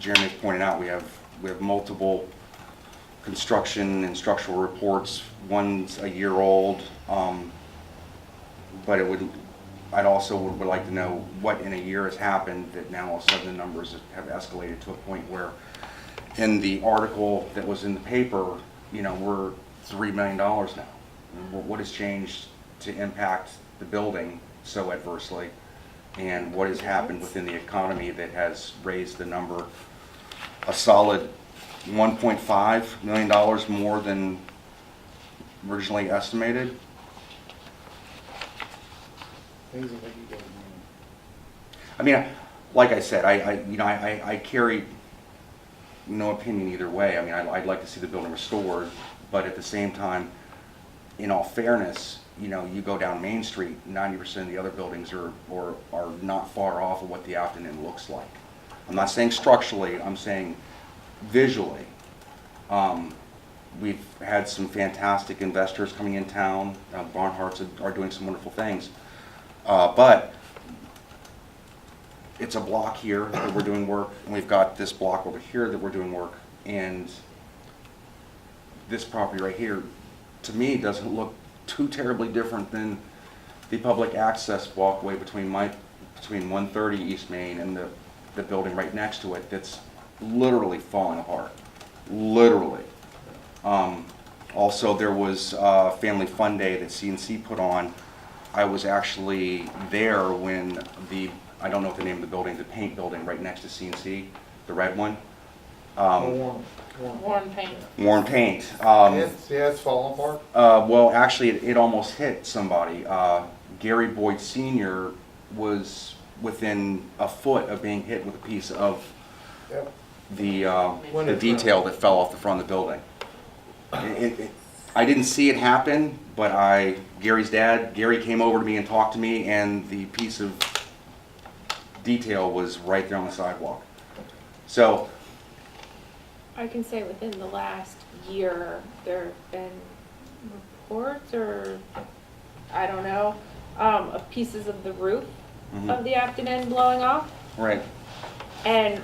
Jeremy's pointed out, we have multiple construction and structural reports. One's a year old, but I'd also would like to know what in a year has happened that now all of a sudden the numbers have escalated to a point where in the article that was in the paper, you know, we're $3 million now. What has changed to impact the building so adversely, and what has happened within the economy that has raised the number a solid $1.5 million more than originally estimated? Things that you don't know. I mean, like I said, I carry no opinion either way. I mean, I'd like to see the building restored, but at the same time, in all fairness, you know, you go down Main Street, 90% of the other buildings are not far off of what the Afton Inn looks like. I'm not saying structurally, I'm saying visually. We've had some fantastic investors coming in town. Barnharts are doing some wonderful things. But it's a block here that we're doing work, and we've got this block over here that we're doing work, and this property right here, to me, doesn't look too terribly different than the public access walkway between 130 East Main and the building right next to it that's literally falling apart. Literally. Also, there was Family Fun Day that CNC put on. I was actually there when I don't know what the name of the building, the paint building right next to CNC, the red one. Warren Paint. Warren Paint. It's falling apart. Well, actually, it almost hit somebody. Gary Boyd Sr. was within a foot of being hit with a piece of Yep. the detail that fell off the front of the building. I didn't see it happen, but Gary's dad, Gary came over to me and talked to me, and the piece of detail was right there on the sidewalk. So, I can say within the last year, there have been reports or, I don't know, of pieces of the roof of the Afton Inn blowing off. right, And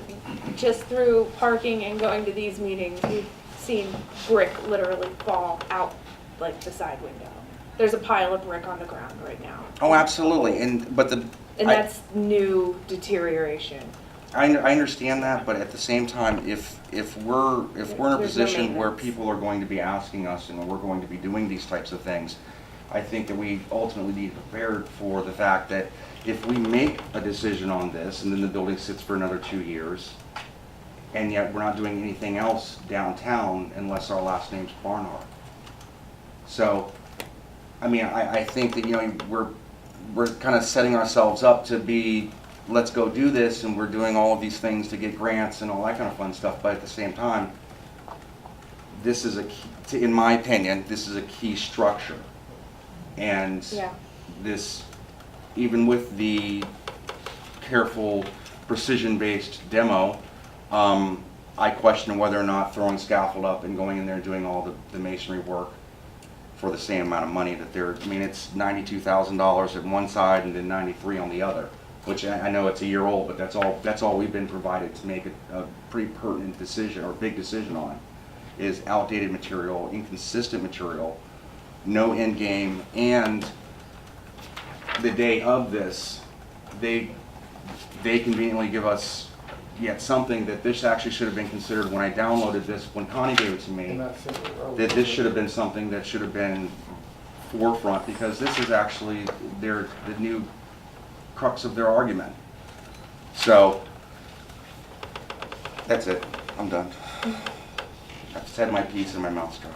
just through parking and going to these meetings, we've seen brick literally fall out like the side window. There's a pile of brick on the ground right now. oh, absolutely, and That's new deterioration. I understand that, but at the same time, if we're in a There's no position where maintenance. people are going to be asking us and we're going to be doing these types of things, I think that we ultimately need to be prepared for the fact that if we make a decision on this and then the building sits for another 2 years, and yet we're not doing anything else downtown unless our last name's Barnhart. So, I mean, I think that, you know, we're kind of setting ourselves up to be, let's go do this, and we're doing all of these things to get grants and all that kind of fun stuff, but at the same time, this is a key, in my opinion, this is a key structure. And Yeah. this, even with the careful, precision-based demo, I question whether or not throwing scaffold up and going in there and doing all the masonry work for the same amount of money that they're, I mean, it's $92,000 at one side and then 93 on the other, which I know it's a year old, but that's all we've been provided to make a pretty pertinent decision or big decision on, is outdated material, inconsistent material, no end game, and the day of this, they conveniently give us yet something that this actually should have been considered when I downloaded this, when Connie gave it to me, And that's City Road. that this should have been something that should have been forefront, because this is actually the new crux of their argument. So, that's it, I'm done. I've said my piece and my mouth's dry.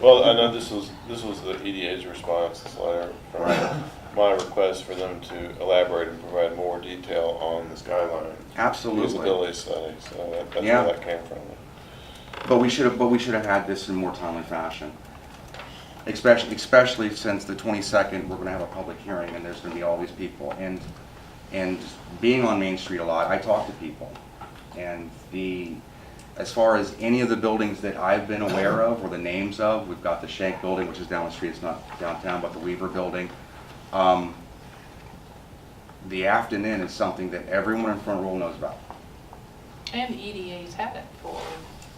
Well, I know this was the EDA's response, this letter, from my request for them to elaborate and provide more detail on the skyline Absolutely. usability study, so that's Yeah. where that came from. But we should have had this in more timely fashion. Especially since the 22nd, we're gonna have a public hearing and there's gonna be all these people. And being on Main Street a lot, I talk to people. And as far as any of the buildings that I've been aware of, or the names of, we've got the Shank Building, which is down the street, it's not downtown, but the Weaver Building. The Afton Inn is something that everyone in Front Row knows about. And EDA's had it for,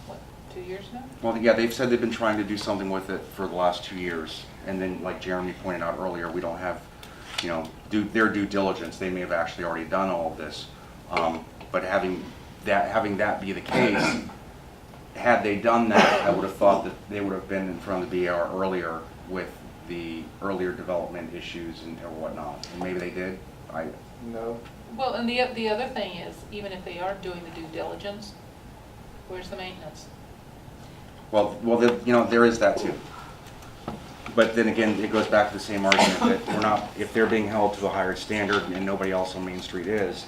what, 2 years now? Well, yeah, they've said they've been trying to do something with it for the last 2 years. And then, like Jeremy pointed out earlier, we don't have, you know, their due diligence. They may have actually already done all of this. But having that be the case, had they done that, I would have thought that they would have been in front of the BAR earlier with the earlier development issues and or whatnot. And maybe they did. No. Well, and the other thing is, even if they are doing the due diligence, where's the maintenance? Well, there is that too. But then again, it goes back to the same argument that we're not, if they're being held to a higher standard and nobody else on Main Street is,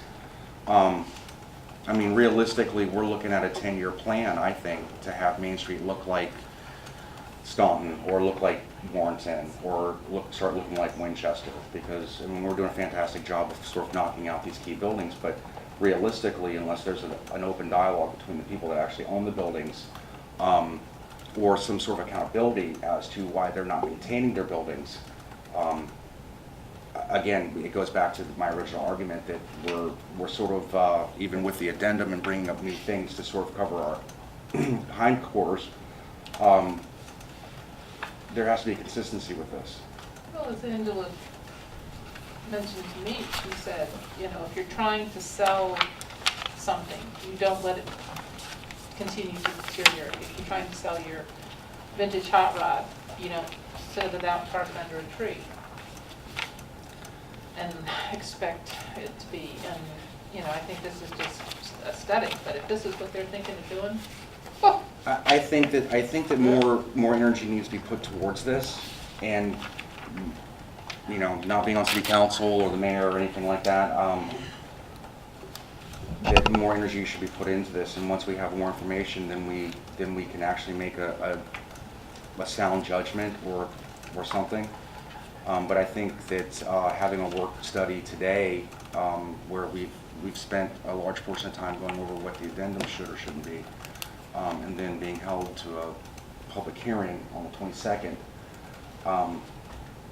I mean, realistically, we're looking at a 10-year plan, I think, to have Main Street look like Staunton, or look like Warrenton, or start looking like Winchester, because, I mean, we're doing a fantastic job of sort of knocking out these key buildings, but realistically, unless there's an open dialogue between the people that actually own the buildings, or some sort of accountability as to why they're not maintaining their buildings, again, it goes back to my original argument that we're sort of, even with the addendum and bringing up new things to sort of cover our hindquarters, there has to be consistency with this. Well, as Angela mentioned to me, she said, you know, if you're trying to sell something, you don't let it continue to deteriorate. If you're trying to sell your vintage hot rod, you don't set it out and park it under a tree and expect it to be, and, you know, I think this is just aesthetic, but if this is what they're thinking of doing, oh, I think that more energy needs to be put towards this, and you know, not being on city council or the mayor or anything like that, that more energy should be put into this, and once we have more information, then we can actually make a sound judgment or something. But I think that having a work study today, where we've spent a large portion of time going over what the addendum should or shouldn't be, and then being held to a public hearing on the 22nd,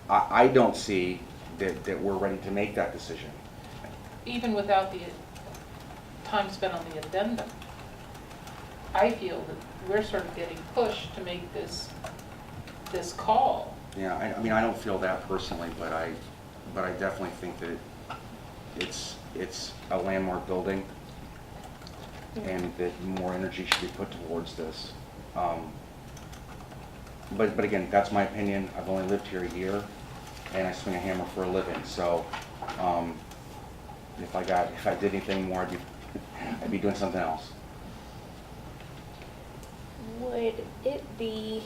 I don't see that we're ready to make that decision. Even without the time spent on the addendum, I feel that we're sort of getting pushed to make this call. Yeah, I mean, I don't feel that personally, but I definitely think that it's a landmark building, and that more energy should be put towards this. But again, that's my opinion. I've only lived here a year, and I swing a hammer for a living. So, if I did anything more, I'd be doing something else. Would it be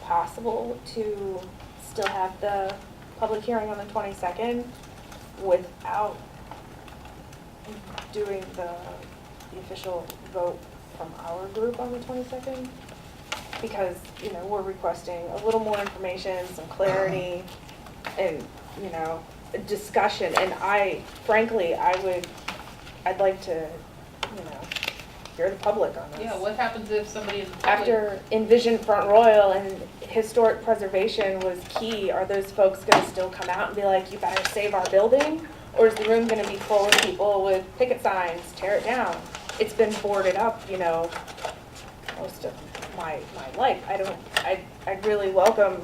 possible to still have the public hearing on the 22nd without doing the official vote from our group on the 22nd? Because, you know, we're requesting a little more information, some clarity, and, you know, a discussion. And frankly, I'd like to, you know, hear the public on this. Yeah, what happens if somebody in the public... After Envision Front Royal and historic preservation was key, are those folks gonna still come out and be like, you better save our building? Or is the room gonna be full of people with picket signs, tear it down? It's been boarded up, you know, most of my life. I'd really welcome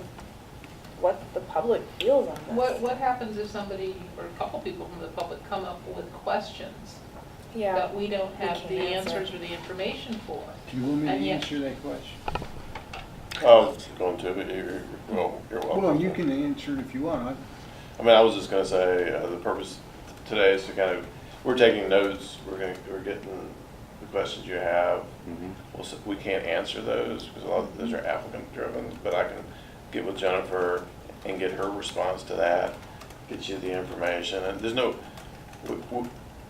what the public feels on this. What happens if somebody, or a couple people from the public come up with questions Yeah. that we don't We have can't the answer. answers or the information for? Do you want me And to yet- answer that question? I was going to, but you're welcome. Well, you can answer it if you want. I mean, I was just gonna say, the purpose today is to kind of, we're taking notes, we're getting the questions you have. We can't answer those, because a lot of those are applicant driven, but I can get with Jennifer and get her response to that, get you the information, and there's no,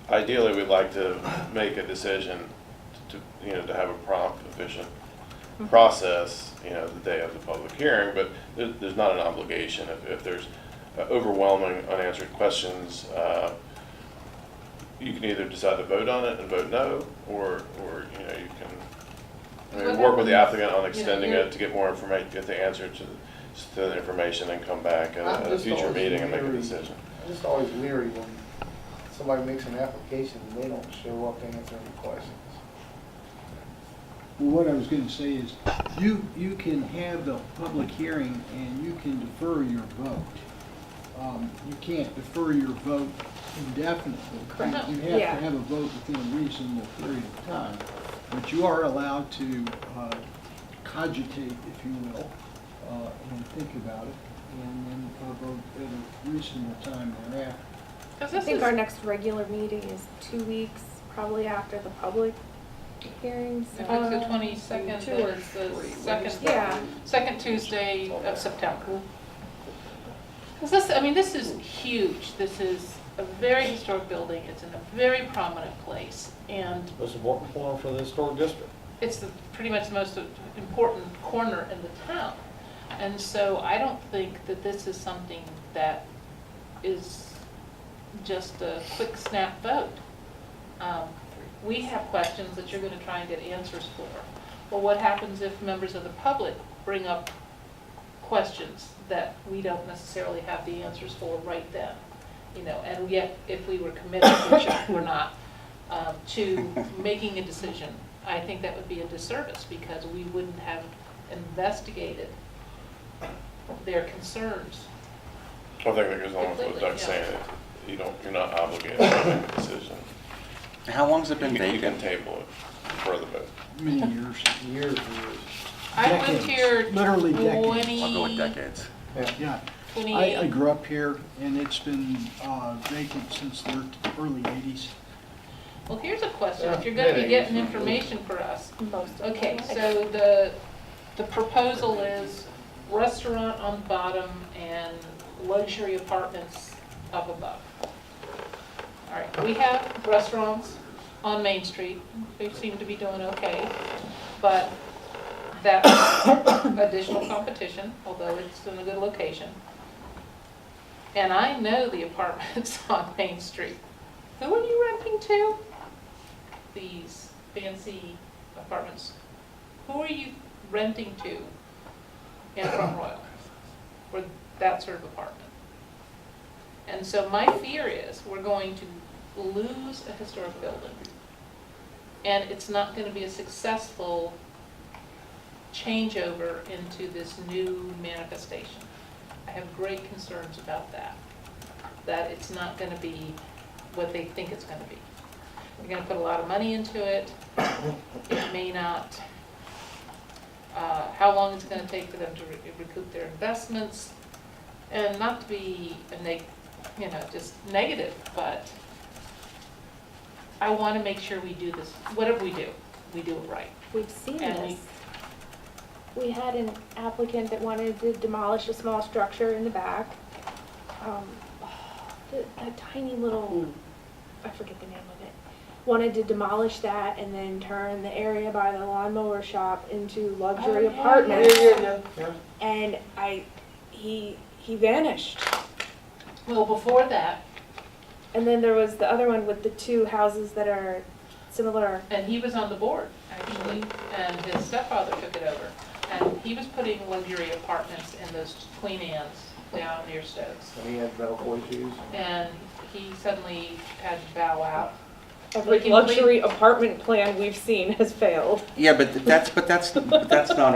ideally, we'd like to make a decision to, you know, to have a prompt, efficient process, you know, the day of the public hearing, but there's not an obligation. If there's overwhelming unanswered questions, you can either decide to vote on it and vote no, or you know, you can, I mean, work with the applicant on extending it to get more information, get the answer to the information, and come back at a future meeting and make a decision. I'm just always leery when somebody makes an application and they don't show up to answer any questions. Well, what I was going to say is, you can have the public hearing and you can defer your vote. You can't defer your vote indefinitely. Correct. You have Yeah. to have a vote within a reasonable period of time. But you are allowed to cogitate, if you will, and think about it, and then vote at a reasonable time thereafter. 'Cause I this think is- our next regular meeting is 2 weeks, probably after the public hearings. If it's the 22nd, 2 then or it's the 3. Yeah. second Tuesday of September. Because this, I mean, this is huge. This is a very historic building. It's in a very prominent place. And Most important forum for the historic district. it's pretty much the most important corner in the town. And so I don't think that this is something that is just a quick snap vote. We have questions that you're going to try and get answers for. Well, what happens if members of the public bring up questions that we don't necessarily have the answers for right then? You know, and yet if we were committed, which we're not, to making a decision, I think that would be a disservice, because we wouldn't have investigated their concerns. I think that goes along with what Doug's saying, that you're not obligated to make a decision. How long's it been You can vacant? table it for the vote. Many years. Years and years. I lived Decades. here Literally decades. 20, I'll go with decades. Yeah. 28. I grew up here, and it's been vacant since the early 80s. Well, here's a question, Yeah, if you're gonna be yeah, getting you- information for us. Most of Okay, them. so the proposal is restaurant on the bottom and luxury apartments up above. All right, we have restaurants on Main Street, they seem to be doing okay, but that's additional competition, although it's in a good location. And I know the apartments on Main Street. Who are you renting to? These fancy apartments. Who are you renting to in Front Royal for that sort of apartment? And so my fear is we're going to lose a historic building. And it's not going to be a successful changeover into this new manifestation. I have great concerns about that. That it's not going to be what they think it's going to be. They're going to put a lot of money into it. It may not, how long it's going to take for them to recoup their investments. And not to be just negative, but I want to make sure we do this, whatever we do it right. We've seen And this. We had an applicant that wanted to demolish a small structure in the back. A tiny little, I forget the name of it. Wanted to demolish that and then turn the area by the lawnmower shop into luxury Oh, yeah, apartments. Yeah. And he vanished. Well, before that, And then there was the other one with the two houses that are similar. and he was on the board, actually, and his stepfather took it over. And he was putting luxury apartments in those Queen Anne's down near Stokes. And he had medical issues. And he suddenly had to bow out. Every Looking luxury apartment plan we've seen has failed. Yeah, but that's not our, that's not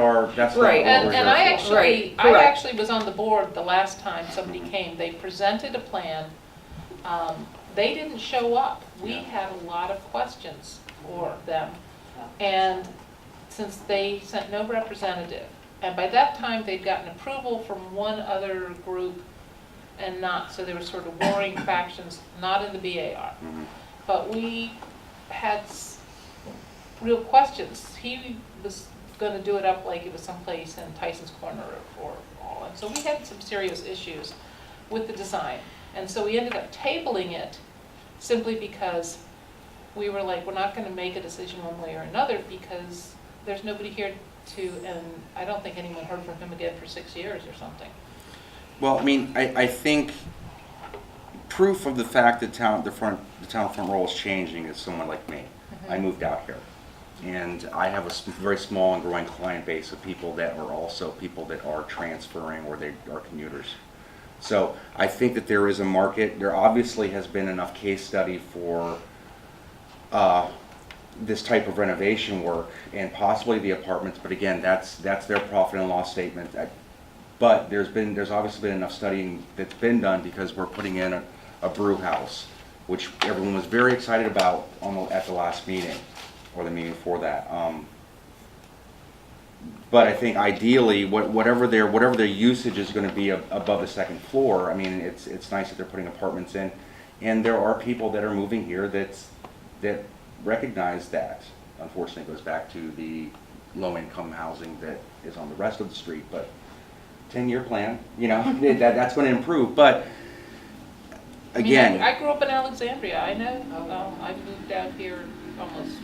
what Right. we're And here I for. actually, Right, I correct. actually was on the board the last time somebody came. They presented a plan. They didn't show up. We had a lot of questions for them. And since they sent no representative, and by that time they'd gotten approval from one other group and not, so there were sort of warring factions, not in the BAR. Mhm. But we had real questions. He was going to do it up like it was someplace in Tyson's Corner or all. And so we had some serious issues with the design. And so we ended up tabling it simply because we were like, we're not going to make a decision one way or another because there's nobody here to, and I don't think anyone heard from him again for 6 years or something. Well, I mean, I think proof of the fact that the town front roll is changing is someone like me. I moved out here, and I have a very small and growing client base of people that are also people that are transferring or they are commuters. So I think that there is a market. There obviously has been enough case study for this type of renovation work and possibly the apartments, but again, that's their profit and loss statement. But there's obviously been enough studying that's been done because we're putting in a brew house, which everyone was very excited about at the last meeting, or the meeting before that. But I think ideally, whatever their usage is going to be above the second floor, I mean, it's nice that they're putting apartments in, and there are people that are moving here that recognize that. Unfortunately, it goes back to the low-income housing that is on the rest of the street, but 10-year plan, that's going to improve. But again, I grew up in Alexandria. I know. I moved out here almost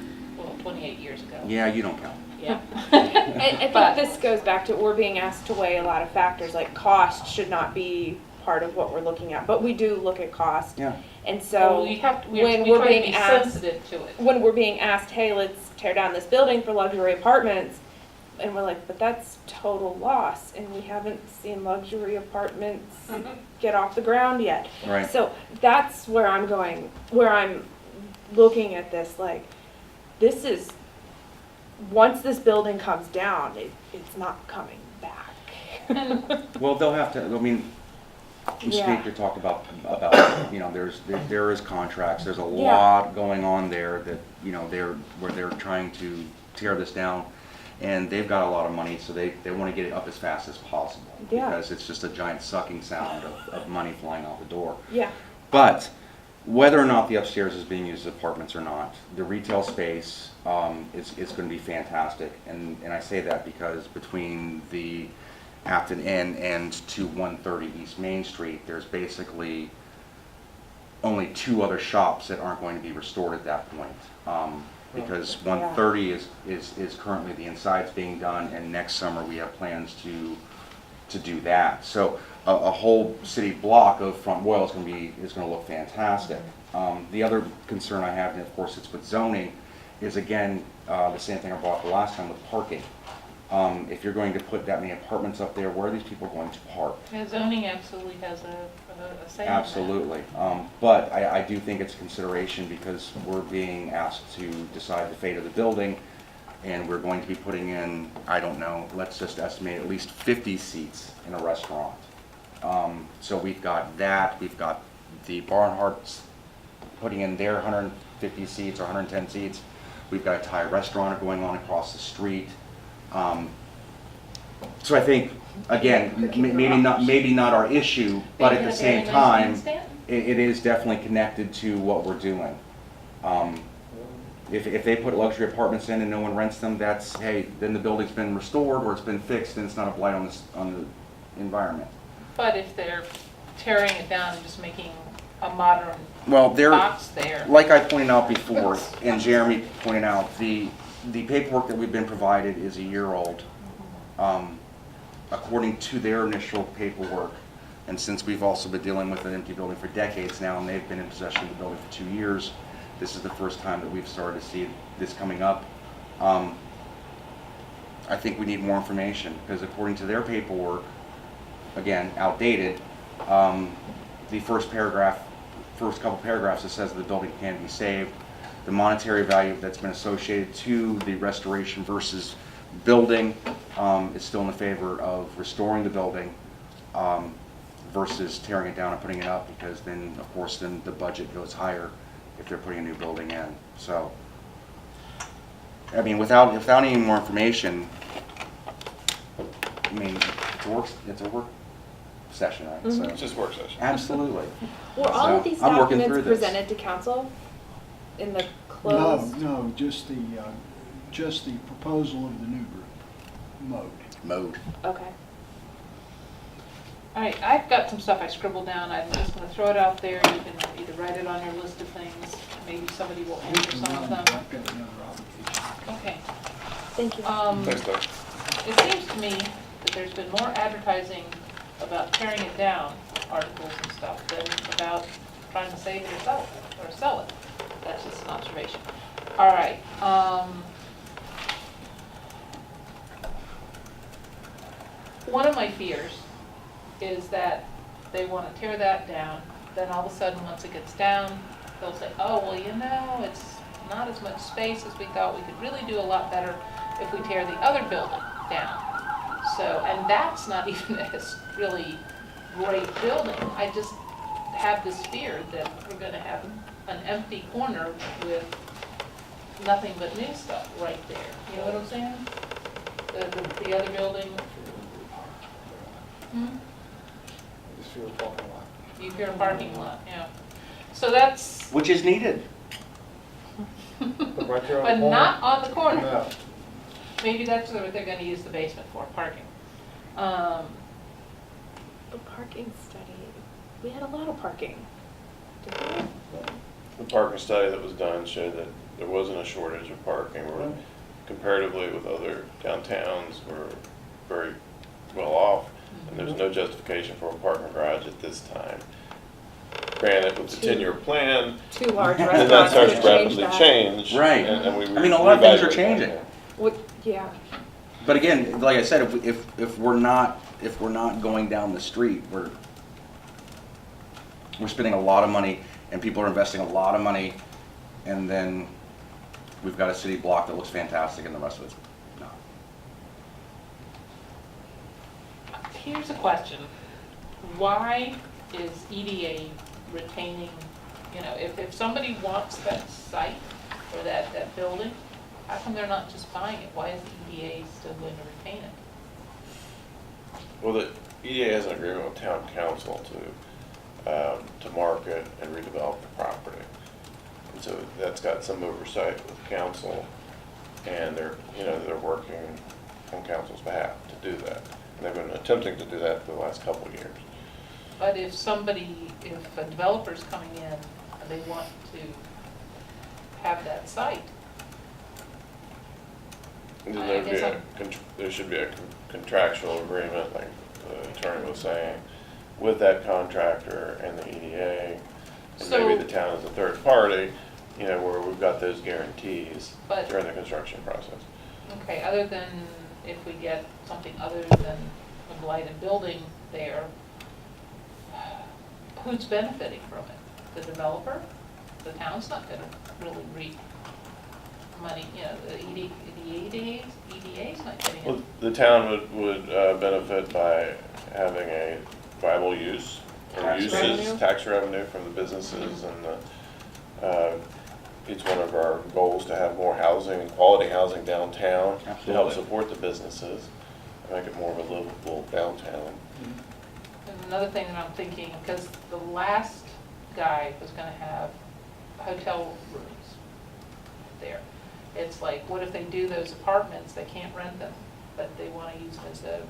28 years ago. yeah, you don't count. Yeah. I But- think this goes back to, we're being asked to weigh a lot of factors, like cost should not be part of what we're looking at, but we do look at cost. Yeah. And So so we have to, we when try we're to being be asked, sensitive to it. when we're being asked, hey, let's tear down this building for luxury apartments, and we're like, but that's total loss, and we haven't seen luxury apartments get off the ground yet. Right. So that's where I'm going, where I'm looking at this, like, this is, once this building comes down, it's not coming back. Well, they'll have to, I mean, the Yeah. speaker talked about, there is contracts, there's a Yeah. lot going on there that, where they're trying to tear this down, and they've got a lot of money, so they want to get it up as fast as possible. Yeah. Because it's just a giant sucking sound of money flying out the door. Yeah, But whether or not the upstairs is being used as apartments or not, the retail space is going to be fantastic. And I say that because between the Afton Inn and to 130 East Main Street, there's basically only 2 other shops that aren't going to be restored at that point. Because 130 is currently, the inside's being done, and next summer we have plans to do that. So a whole city block of front wall is going to look fantastic. The other concern I have, and of course it's with zoning, is again the same thing I brought up the last time with parking. If you're going to put that many apartments up there, where are these people going to park? Yeah, zoning absolutely has a say in that. Absolutely. But I do think it's a consideration because we're being asked to decide the fate of the building, and we're going to be putting in, I don't know, let's just estimate at least 50 seats in a restaurant. So we've got that, we've got the Barnhart's putting in their 150 seats or 110 seats. We've got a Thai restaurant going on across the street. So I think, again, maybe not our issue, but at the same time, it is definitely connected to what we're doing. If they put luxury apartments in and no one rents them, that's, hey, then the building's been restored or it's been fixed and it's not a blight on the environment. But if they're tearing it down and just making a modern Well, box there. like I pointed out before, and Jeremy pointed out, the paperwork that we've been provided is a year old. According to their initial paperwork, and since we've also been dealing with an empty building for decades now, and they've been in possession of the building for 2 years, this is the first time that we've started to see this coming up. I think we need more information, because according to their paperwork, again, outdated, the first couple paragraphs, it says the building can be saved. The monetary value that's been associated to the restoration versus building is still in the favor of restoring the building versus tearing it down and putting it up, because then, of course, then the budget goes higher if they're putting a new building in. So, I mean, without any more information, I mean, it's a work session, right? So, It's just work session. absolutely. Were all So, of these I'm working documents through this. presented to council in the closed? No, just the proposal of the new group, mode. Okay. All right, I've got some stuff I scribbled down. I'm just going to throw it out there. You can either write it on your list of things. Maybe somebody will answer some of them. I've got another obligation. Okay. Thank you. Thanks, Doug. It seems to me that there's been more advertising about tearing it down, articles and stuff, than about trying to save it or sell it. That's just an observation. All right. One of my fears is that they want to tear that down, then all of a sudden, once it gets down, they'll say, oh, well, you know, it's not as much space as we thought. We could really do a lot better if we tear the other building down. So, and that's not even a really great building. I just have this fear that we're going to have an empty corner with nothing but new stuff right there. You know what I'm saying? The other building. Just feel a parking lot. You hear a parking lot, yeah. So that's, Which is needed. But right there on the but corner? not on the corner. No. Maybe that's what they're gonna use the basement for, parking. A parking study. We had a lot of parking. Did we? The parking study that was done showed that there wasn't a shortage of parking. We're comparatively with other downtowns, we're very well off, and there's no justification for a parking garage at this time. Granted, with the 10-year plan, Two large and that restaurants starts would to change rapidly that. change. Right. And we I mean, a lot of things are reevaluate that. changing. Yeah. But again, like I said, if we're not going down the street, we're spending a lot of money, and people are investing a lot of money, and then we've got a city block that looks fantastic, and the rest of it's not. Here's a question. Why is EDA retaining, you know, if somebody wants that site or that building, how come they're not just buying it? Why is the EDA still going to retain it? Well, the EDA has an agreement with town council to market and redevelop the property. And so that's got some oversight with council, and they're working on council's behalf to do that. And they've been attempting to do that for the last couple of years. But if if a developer's coming in and they want to have that site, Then I there'd be guess there should be a contractual agreement, like the attorney was saying, with that contractor and the EDA, and So- maybe the town as a third party, you know, where we've got those guarantees But- during the construction process. okay, other than if we get something other than a blighted building there, who's benefiting from it? The developer? The town's not gonna really reap money, you know, the EDA's not getting Well, it. the town would benefit by having a viable use, or Tax revenue? uses, tax revenue from the businesses, and it's one of our goals to have more housing, quality housing downtown, to help Absolutely. support the businesses, and make it more of a livable downtown. And another thing that I'm thinking, because the last guy was gonna have hotel rooms there. It's like, what if they do those apartments, they can't rent them, but they wanna use them as a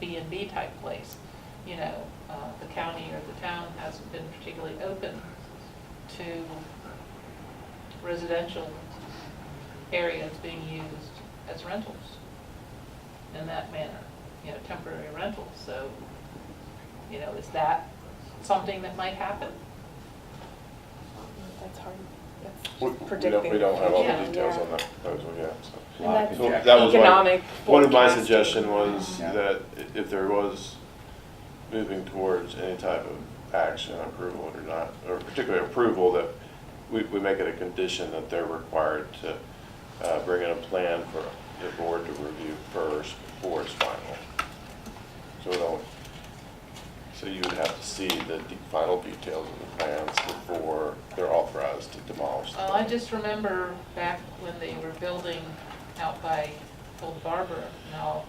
B&B type place? You know, the county or the town hasn't been particularly open to residential areas being used as rentals in that manner, you know, temporary rentals. So, you know, is that something that might happen? That's hard. That's We just predicting. we don't have all Yeah. the details on that proposal yet, so. And that's So that was economic one of my forecasting. suggestion was Yeah. that if there was moving towards any type of action, approval or not, or particularly approval, that we make it a condition that they're required to bring in a plan for the board to review first before it's final. So we don't, so you would have to see the final details of the plans before they're authorized to demolish the Well, I building. just remember back when they were building out by Old Barber, now,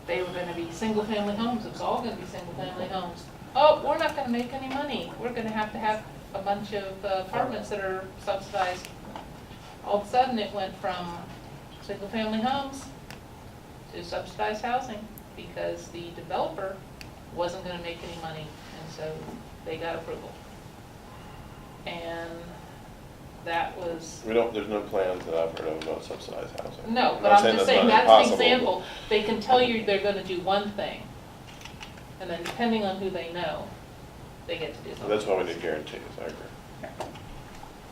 they were gonna be single-family homes, it was all gonna be single-family homes. Oh, we're not gonna make any money, we're gonna have a bunch of apartments that are subsidized. All of a sudden, it went from single-family homes to subsidized housing, because the developer wasn't gonna make any money, and so they got approval. And that was, There's no plans that I've heard of about subsidized housing. no, but not I'm just that's saying, not that's an impossible, example. They can tell you they're gonna do one thing, and then depending on who they know, they get to do but something. That's why we need guarantees, I agree.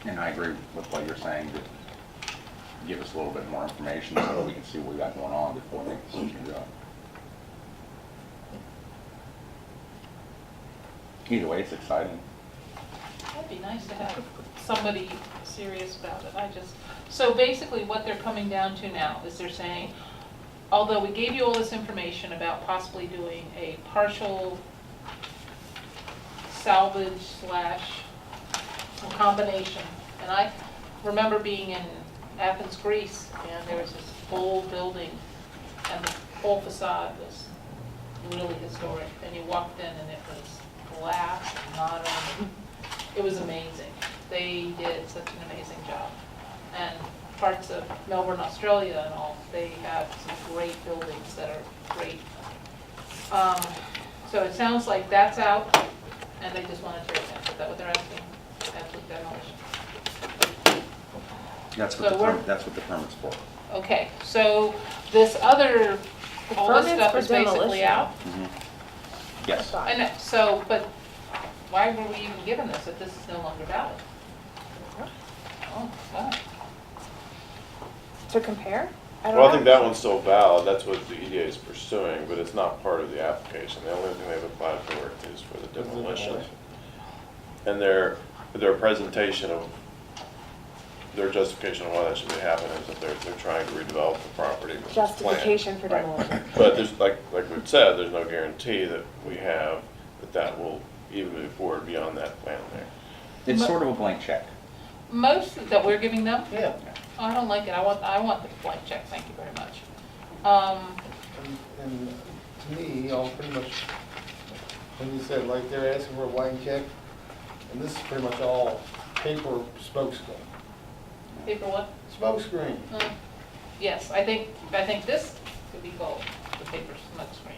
And I agree with what you're saying, that give us a little bit more information so that we can see what we got going on before we make a decision to go. Either way, it's exciting. That'd be nice to have somebody serious about it. So basically what they're coming down to now is they're saying, although we gave you all this information about possibly doing a partial salvage / combination, and I remember being in Athens, Greece, and there was this old building, and the whole facade was really historic, and you walked in and it was glass and modern. It was amazing. They did such an amazing job. And parts of Melbourne, Australia and all, they have some great buildings that are great. So it sounds like that's out, and they just want to tear it down. Is that what they're asking? Absolute demolition. That's what the permit's for. Okay, so this other, The all this permit's stuff for is basically demolition. out? Yes. I know, so, but why were we even given this if this is no longer valid? Oh, God. To compare? I don't Well, I know. think that one's still valid, that's what the EDA is pursuing, but it's not part of the application. The only thing they've applied for is for the demolition. And their presentation of, their justification of why that should be happening is that they're trying to redevelop the property. which is planned. Justification for Right. demolition. But there's, like we've said, there's no guarantee that we have that will even move forward beyond that plan there. It's sort of a blank check. Most that we're giving them? Yeah. I don't like it, I want the blank check, thank you very much. And to me, all pretty much, when you said like they're asking for a blank check, and this is pretty much all paper smokescreen. Paper what? Smokescreen. Yes, I think this It'd be gold, the paper smudge screen.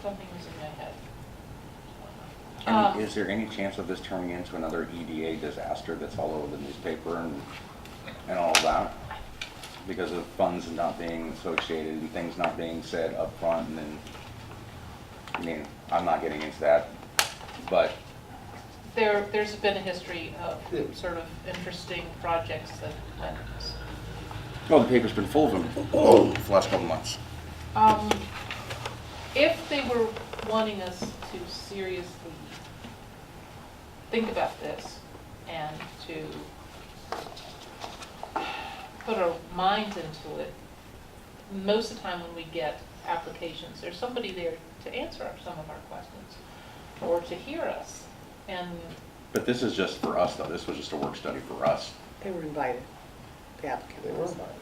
Something was in my head. Is there any chance of this turning into another EDA disaster that's all over the newspaper and all of that? Because of funds not being associated and things not being said up front, and then, I mean, I'm not getting into that, but, There's been a history of sort of interesting projects that went. well, the paper's been full of them for the last couple months. If they were wanting us to seriously think about this and to put our minds into it, most of the time when we get applications, there's somebody there to answer some of our questions or to hear us. And But this is just for us, though. This was just a work study for us. They were invited, the applicant They were was. invited.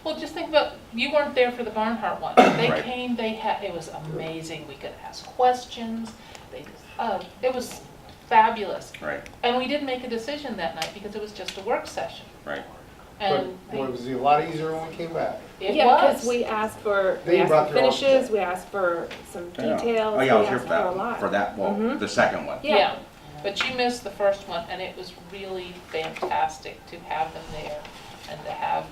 well, just think about, you weren't there for the Barnhart one. They Right. came, it was amazing. We could ask questions. It was fabulous. Right, And we didn't make a decision that night because it was just a work session. right. And But it was a lot easier when we came back. it Yeah, because was. we asked for, They brought their own finishes, stuff. we asked for some Yeah. details, Oh, we yeah, I was here asked for for a that, lot. for that, well, Mhm. the second one. Yeah. Yeah, but you missed the first one, and it was really fantastic to have them there and to have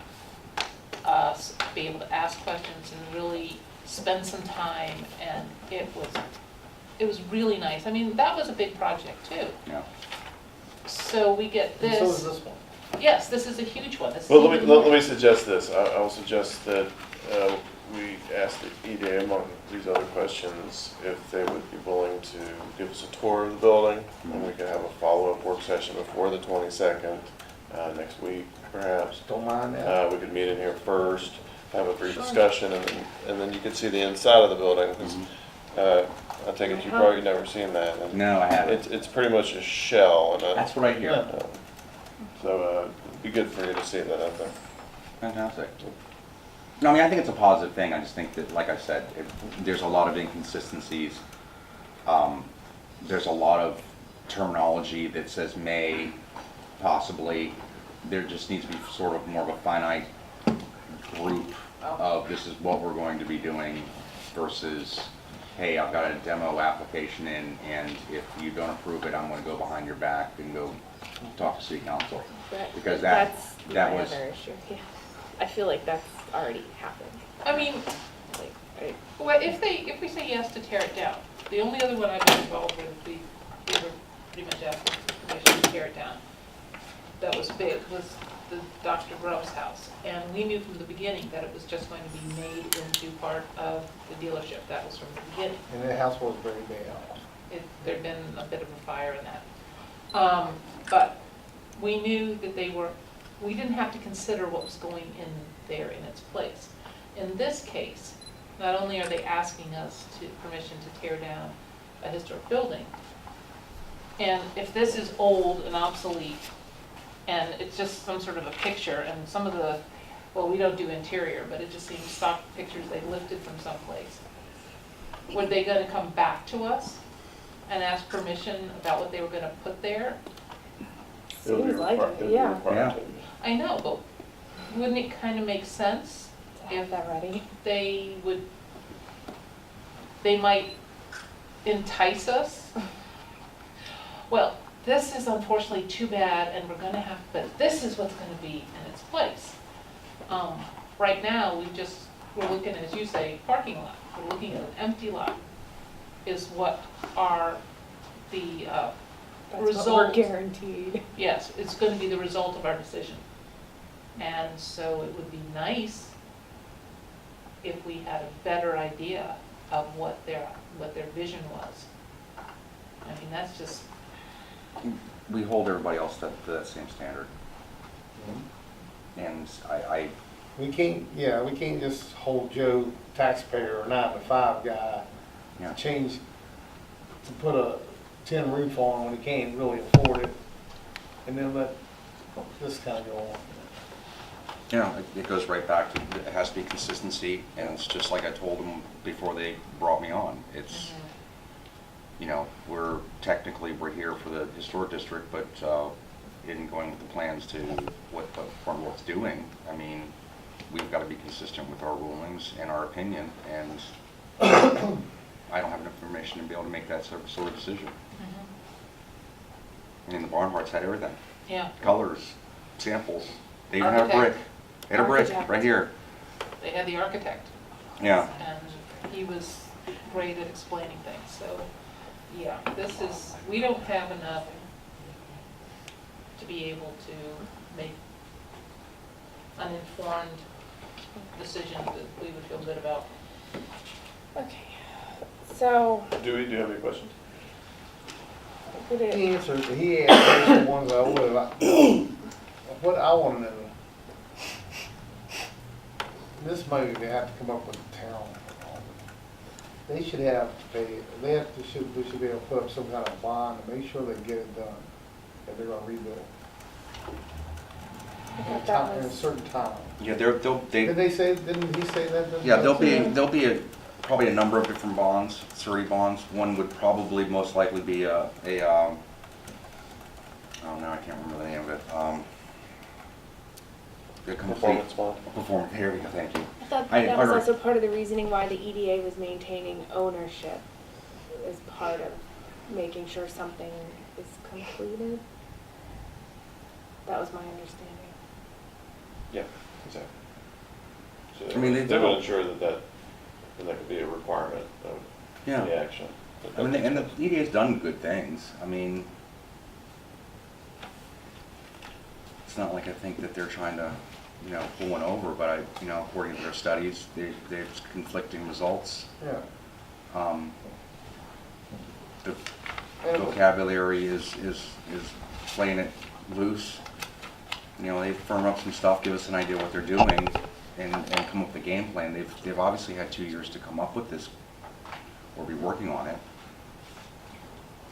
us be able to ask questions and really spend some time, and it was really nice. I mean, that was a big project too. Yeah. So we get And so is this, this one. yes, this is a huge one. This is Well, let even me, more- let me suggest this. I will suggest that we ask the EDA among these other questions if they would be willing to give us a tour of the building, and we can have a follow-up work session before the 22nd, next week, perhaps. Don't mind that. We could meet in here first, have a brief discussion, and then you could see the inside of the building, because I take it you've probably never seen that. and No, I haven't. It's pretty much a shell, and That's what I hear. Yeah. so it'd be good for you to see that out there. Fantastic. No, I mean, I think it's a positive thing. I just think that, like I said, there's a lot of inconsistencies. There's a lot of terminology that says may, possibly. There just needs to be sort of more of a finite group of this is what we're going to be doing versus, hey, I've got a demo application in, and if you don't approve it, I'm gonna go behind your back and go talk to city council. Because that That's was, my other issue, yeah. I feel like that's already happened. I mean, Like, I- well, if we say yes to tear it down, the only other one I've been involved with, we were pretty much asking for permission to tear it down. That was big, was the Dr. Grove's house. And we knew from the beginning that it was just going to be made into part of the dealership. That was from the beginning. And that house was very bad. There'd been a bit of a fire in that. But we knew that we didn't have to consider what was going in there in its place. In this case, not only are they asking us permission to tear down a historic building, and if this is old and obsolete, and it's just some sort of a picture, and some of well, we don't do interior, but it just seems stock pictures they lifted from someplace. Were they gonna come back to us and ask permission about what they were gonna put there? It'll be Seems like required- it, it'll be yeah. required Yeah. to. I know, but wouldn't it kind of make sense To have that ready. they might entice us? Well, this is unfortunately too bad, and we're gonna have, but this is what's gonna be in its place. Right now, we're looking, as you say, parking lot, we're looking at an empty lot, is what are the That's what we're result. guaranteed. Yes, it's gonna be the result of our decision. And so it would be nice if we had a better idea of what their vision was. I mean, that's just, we hold everybody else to that same standard. Mm-hmm. And I We can't just hold Joe taxpayer or 9-to-5 guy yeah. to put a tin roof on when he can't really afford it, and then let this kind of go on. You know, it goes right back to, it has to be consistency, and it's just like I told them before they brought me on. It's, you know, we're here for the historic district, but in going with the plans to what Front World's doing, I mean, we've got to be consistent with our rulings and our opinion, and I don't have enough information to be able to make that sort of decision. I mean, the Barnharts had everything. Yeah, Colors, samples. They even had a brick. They had a brick Architect. right here. they had the architect, Yeah. and he was great at explaining things, so, yeah, we don't have enough to be able to make uninformed decisions that we would feel good about. Okay, so, Do you have any questions? would it- He answered the ones I would like. What I want to know, this money they have to come up with the town. They should have, we should be able to put up some kind of bond to make sure they get it done, if they're gonna rebuild. I In thought a that time- in a was, certain time. Yeah, Didn't he say that? Yeah, there'll be probably a number of different bonds, Surrey bonds. One would probably most likely be oh no, I can't remember the name of it. The complete Performance bond? performance. Here we go. Thank you. I thought I that was heard- also part of the reasoning why the EDA was maintaining ownership, as part of making sure something is completed. That was my understanding. Yeah, exactly. So I mean, they will ensure that could be a requirement of Yeah. the action. I mean, and the EDA's done good things. I mean, it's not like I think that they're trying to, pull one over, but according to their studies, there's conflicting results. Yeah. The vocabulary is playing it loose. They firm up some stuff, give us an idea what they're doing, and come up with a game plan. They've obviously had 2 years to come up with this, or be working on it.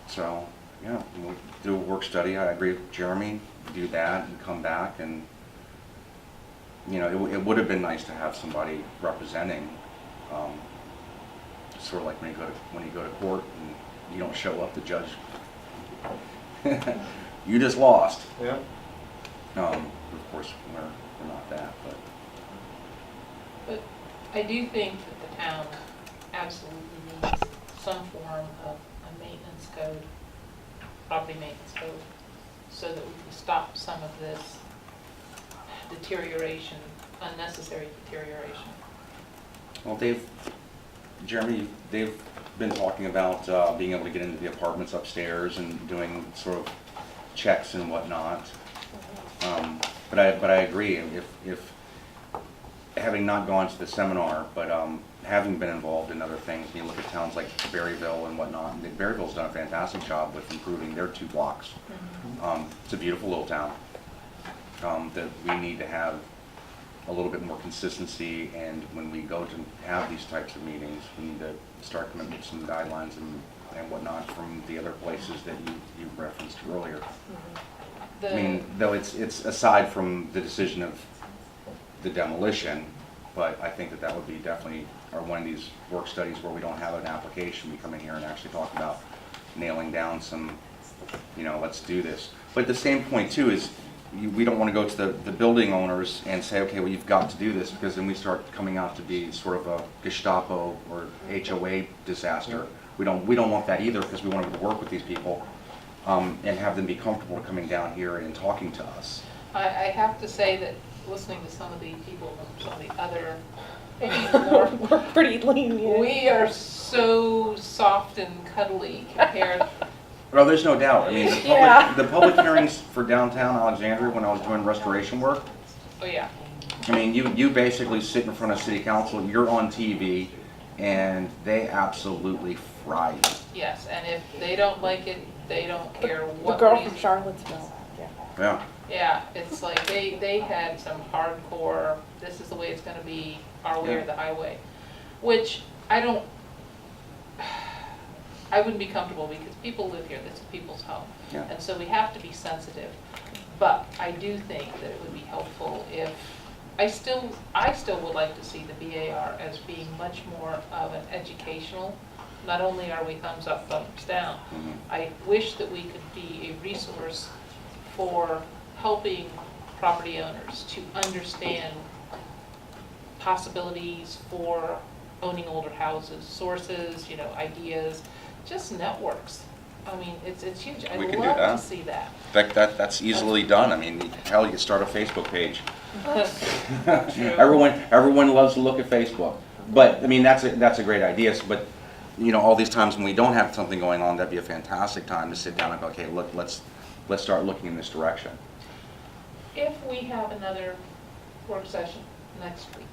So, yeah, we'll do a work study. I agree with Jeremy, do that and come back, and, it would have been nice to have somebody representing, sort of like when you go to court and you don't show up, the judge, you just lost. Yeah. Of course, we're not that, but. But I do think that the town absolutely needs some form of a maintenance code, property maintenance code, so that we can stop some of this deterioration, unnecessary deterioration. Well, Jeremy, they've been talking about being able to get into the apartments upstairs and doing sort of checks and whatnot. But I agree, if having not gone to the seminar, but having been involved in other things, you look at towns like Berryville and whatnot, and Berryville's done a fantastic job with improving their 2 blocks. It's a beautiful little town. That we need to have a little bit more consistency, and when we go to have these types of meetings, we need to start coming up with some guidelines and whatnot from the other places that you referenced earlier. I mean, though it's aside from the decision of the demolition, but I think that would be definitely, or one of these work studies where we don't have an application, we come in here and actually talk about nailing down some, let's do this. But at the same point too is, we don't want to go to the building owners and say, okay, well, you've got to do this, because then we start coming out to be sort of a Gestapo or HOA disaster. We don't want that either, because we want to work with these people. And have them be comfortable coming down here and talking to us. I have to say that listening to some of the people, some of the other more, We're pretty lenient. we are so soft and cuddly compared. Well, there's no doubt. I mean, Yeah. the public hearings for downtown Alexandria when I was doing restoration work, Oh, yeah. I mean, you basically sit in front of city council, you're on TV, and they absolutely fry you. Yes, and if they don't like it, they don't care The what girl reason. from Charlottesville. Yeah. Yeah. Yeah, it's like they had some hardcore, this is the way it's gonna be, our way or the highway, which I wouldn't be comfortable, because people live here, this is people's home. Yeah. And so we have to be sensitive. But I do think that it would be helpful if, I still would like to see the BAR as being much more of an educational. Not only are we thumbs up, thumbs down, Mhm. I wish that we could be a resource for helping property owners to understand possibilities for owning older houses, sources, ideas, just networks. I mean, it's huge. I'd We can do love that. to see that. In fact, that's easily done. I mean, hell, you start a Facebook page. True. Everyone loves to look at Facebook. But, I mean, that's a great idea, but, all these times when we don't have something going on, that'd be a fantastic time to sit down and go, okay, look, let's start looking in this direction. If we have another work session next week,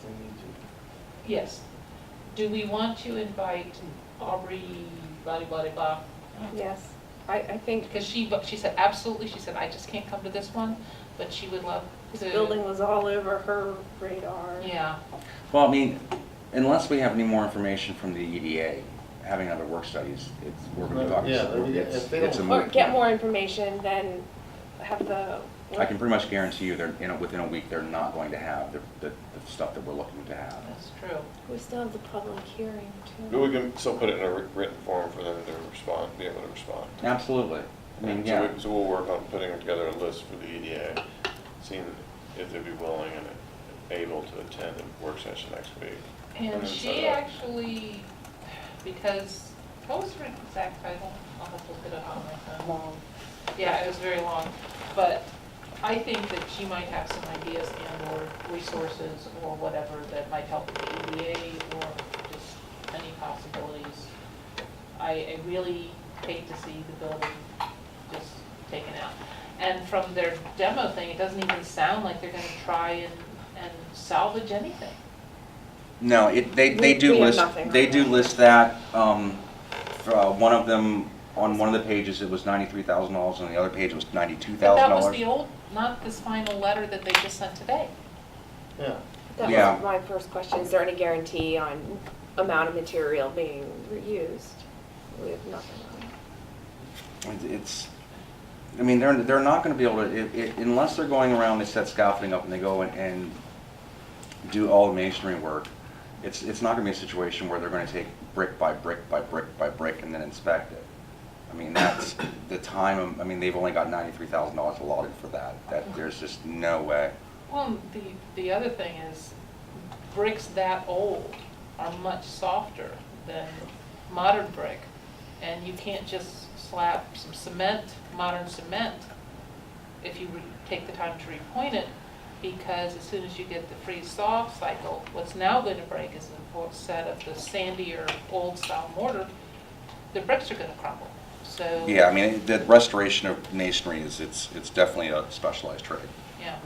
We need to. yes, do we want to invite Aubrey, blah, blah, blah, blah? Yes, I think Because she said, absolutely, she said, I just can't come to this one, but she would love to. this building was all over her radar. Yeah, Well, I mean, unless we have any more information from the EDA, having other work studies, we're going to talk, Yeah, if they it's a don't- Or moot get point. more information, then have the. I can pretty much guarantee you that, within a week, they're not going to have the stuff that we're looking to have. that's true. We still have the public hearing But too. we can still put it in a written form for them to respond, be able to respond. Absolutely. I mean, So yeah. so we'll work on putting together a list for the EDA, seeing if they'd be willing and able to attend the work session next week. And then she set up. actually, because, what was her exact title? I'll have to look it up on my phone. Long. Yeah, it was very long, but I think that she might have some ideas and/or resources or whatever that might help with the EDA or just any possibilities. I really hate to see the building just taken out. And from their demo thing, it doesn't even sound like they're gonna try and salvage anything. No, they We do have list, nothing they right do now. list that, one of them, on one of the pages, it was $93,000, on the other page, it was $92,000. But that was the old, not this final letter that they just sent today. Yeah. That Yeah. was my first question. Is there any guarantee on amount of material being reused? We have nothing on it. It's, I mean, they're not gonna be able to, unless they're going around, they set scaffolding up and they go and do all the masonry work, it's not gonna be a situation where they're gonna take brick by brick by brick by brick and then inspect it. I mean, that's the time, I mean, they've only got $93,000 allotted for that, there's just no way. Well, the other thing is, bricks that old are much softer than modern brick. And you can't just slap some cement, modern cement, if you take the time to repoint it, because as soon as you get the freeze-thaw cycle, what's now going to break is a set of the sandier, old-style mortar, the bricks are going to crumble. So. Yeah, I mean, the restoration of masonry it's definitely a specialized trade. Yeah,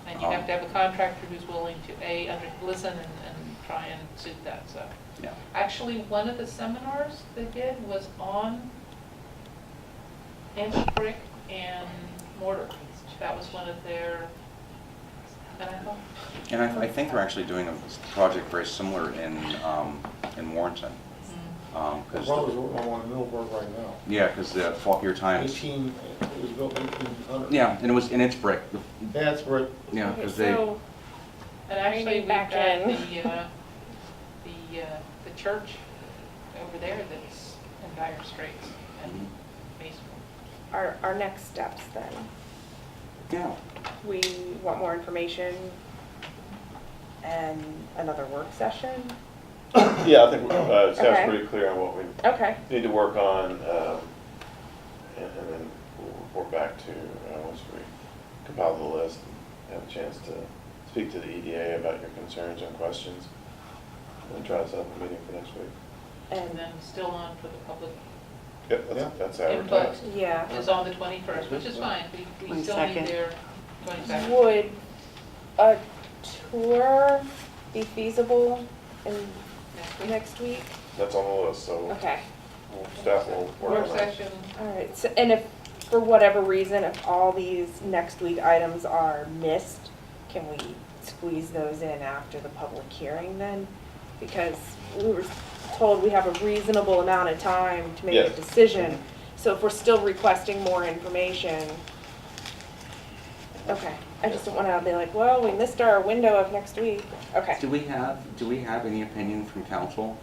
and you have to have a contractor who's willing to, listen and try and suit that, so. Yeah. Actually, one of the seminars they did was on anti-brick and mortar. That was one of their, and I thought, And I think they're actually doing a project very similar in Warrenton. My brother's working on one in Middleburg right now. Yeah, because the Faulkner Times. 18, it was built 1800. Yeah, and it's brick. Yeah, it's brick. Yeah, Okay, because they. so and actually, Bringing we've back got in. the church over there that's in dire straits and basement. our next steps then, Yeah. we want more information and another work session? Yeah, I think staff's Okay. pretty clear on what we Okay, need to work on, and then we'll report back to, once we compile the list, and have a chance to speak to the EDA about your concerns and questions, and try to set up a meeting for next week. And and, then still on for the public Yep, Yeah. that's input advertised. yeah. is on the 21st, which is fine. We still need 22nd. their 22nd. Would a tour be feasible in Next week. next week? That's on the list, so Okay, staff will work Work on that. session, all right, so, and if, for whatever reason, if all these next week items are missed, can we squeeze those in after the public hearing then? Because we were told we have a reasonable amount of time to make a Yes. decision. So if we're still requesting more information, okay. I just don't want to be like, well, we missed our window of next week. Okay. Do we have any opinion from council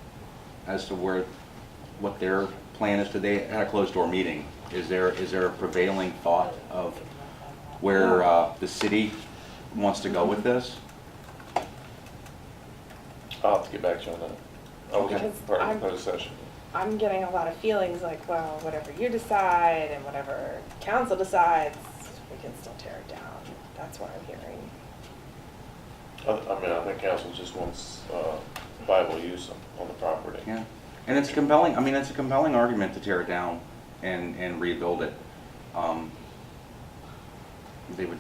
as to what their plan is today? At a closed door meeting, Is there a prevailing thought of where the city wants to go with this? I'll have to get back to you on that. I was Okay. part of I'm- the closed session. I'm getting a lot of feelings like, well, whatever you decide and whatever council decides, we can still tear it down. That's what I'm hearing. I mean, I think council just wants viable use on the property. Yeah, and it's compelling, I mean, it's a compelling argument to tear it down and rebuild it. They would,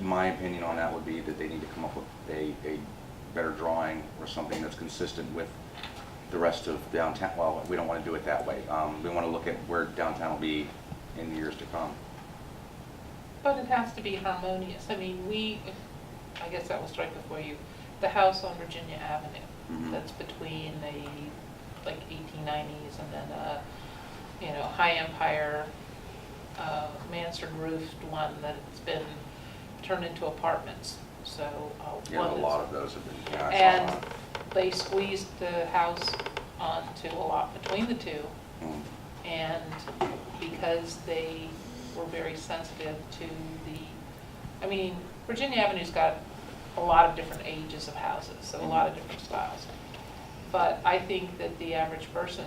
my opinion on that would be that they need to come up with a better drawing or something that's consistent with the rest of downtown. Well, we don't want to do it that way. We want to look at where downtown will be in the years to come. But it has to be harmonious. I mean, I guess that will strike before you, the house on Virginia Avenue, Mhm. that's between the, like, 1890s and then, High Empire, mansard roofed one that's been turned into apartments, so. Yeah, one a that's- lot of those have been, yeah, I saw And that. they squeezed the house onto a lot between the two. Mm. And because they were very sensitive to I mean, Virginia Avenue's got a lot of different ages of houses, so a lot of different styles. But I think that the average person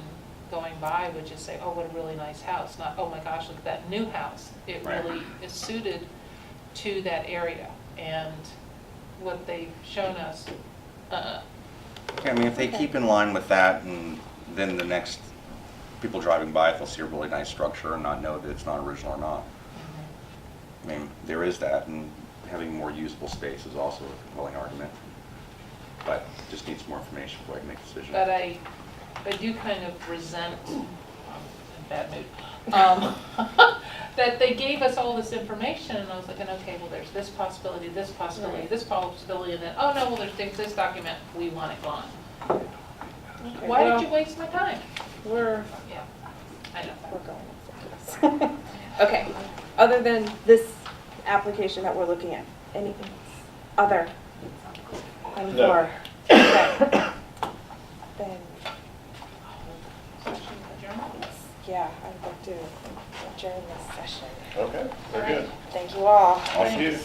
going by would just say, oh, what a really nice house, not, oh my gosh, look at that new house. It Right. really is suited to that area, and what they've shown us, Yeah, I mean, if they keep in line with that, and then the next people driving by, if they'll see a really nice structure and not know that it's not original or not. I mean, there is that, and having more usable space is also a compelling argument. But just need some more information before I can make a decision. But I do kind of resent, I'm in a bad mood, that they gave us all this information, and I was like, okay, well, there's this possibility, this possibility, Right. this possibility, and then, oh no, well, there's this document, we want it gone. Okay, Why well, did you waste my time? We're Yeah, I know. going with this. Okay, other than this application that we're looking at, anything else? Other? On the No. floor? Okay. Then, Session adjourned? yeah, I'd like to adjourn this session. Okay, very good. Thank you all. Thank you.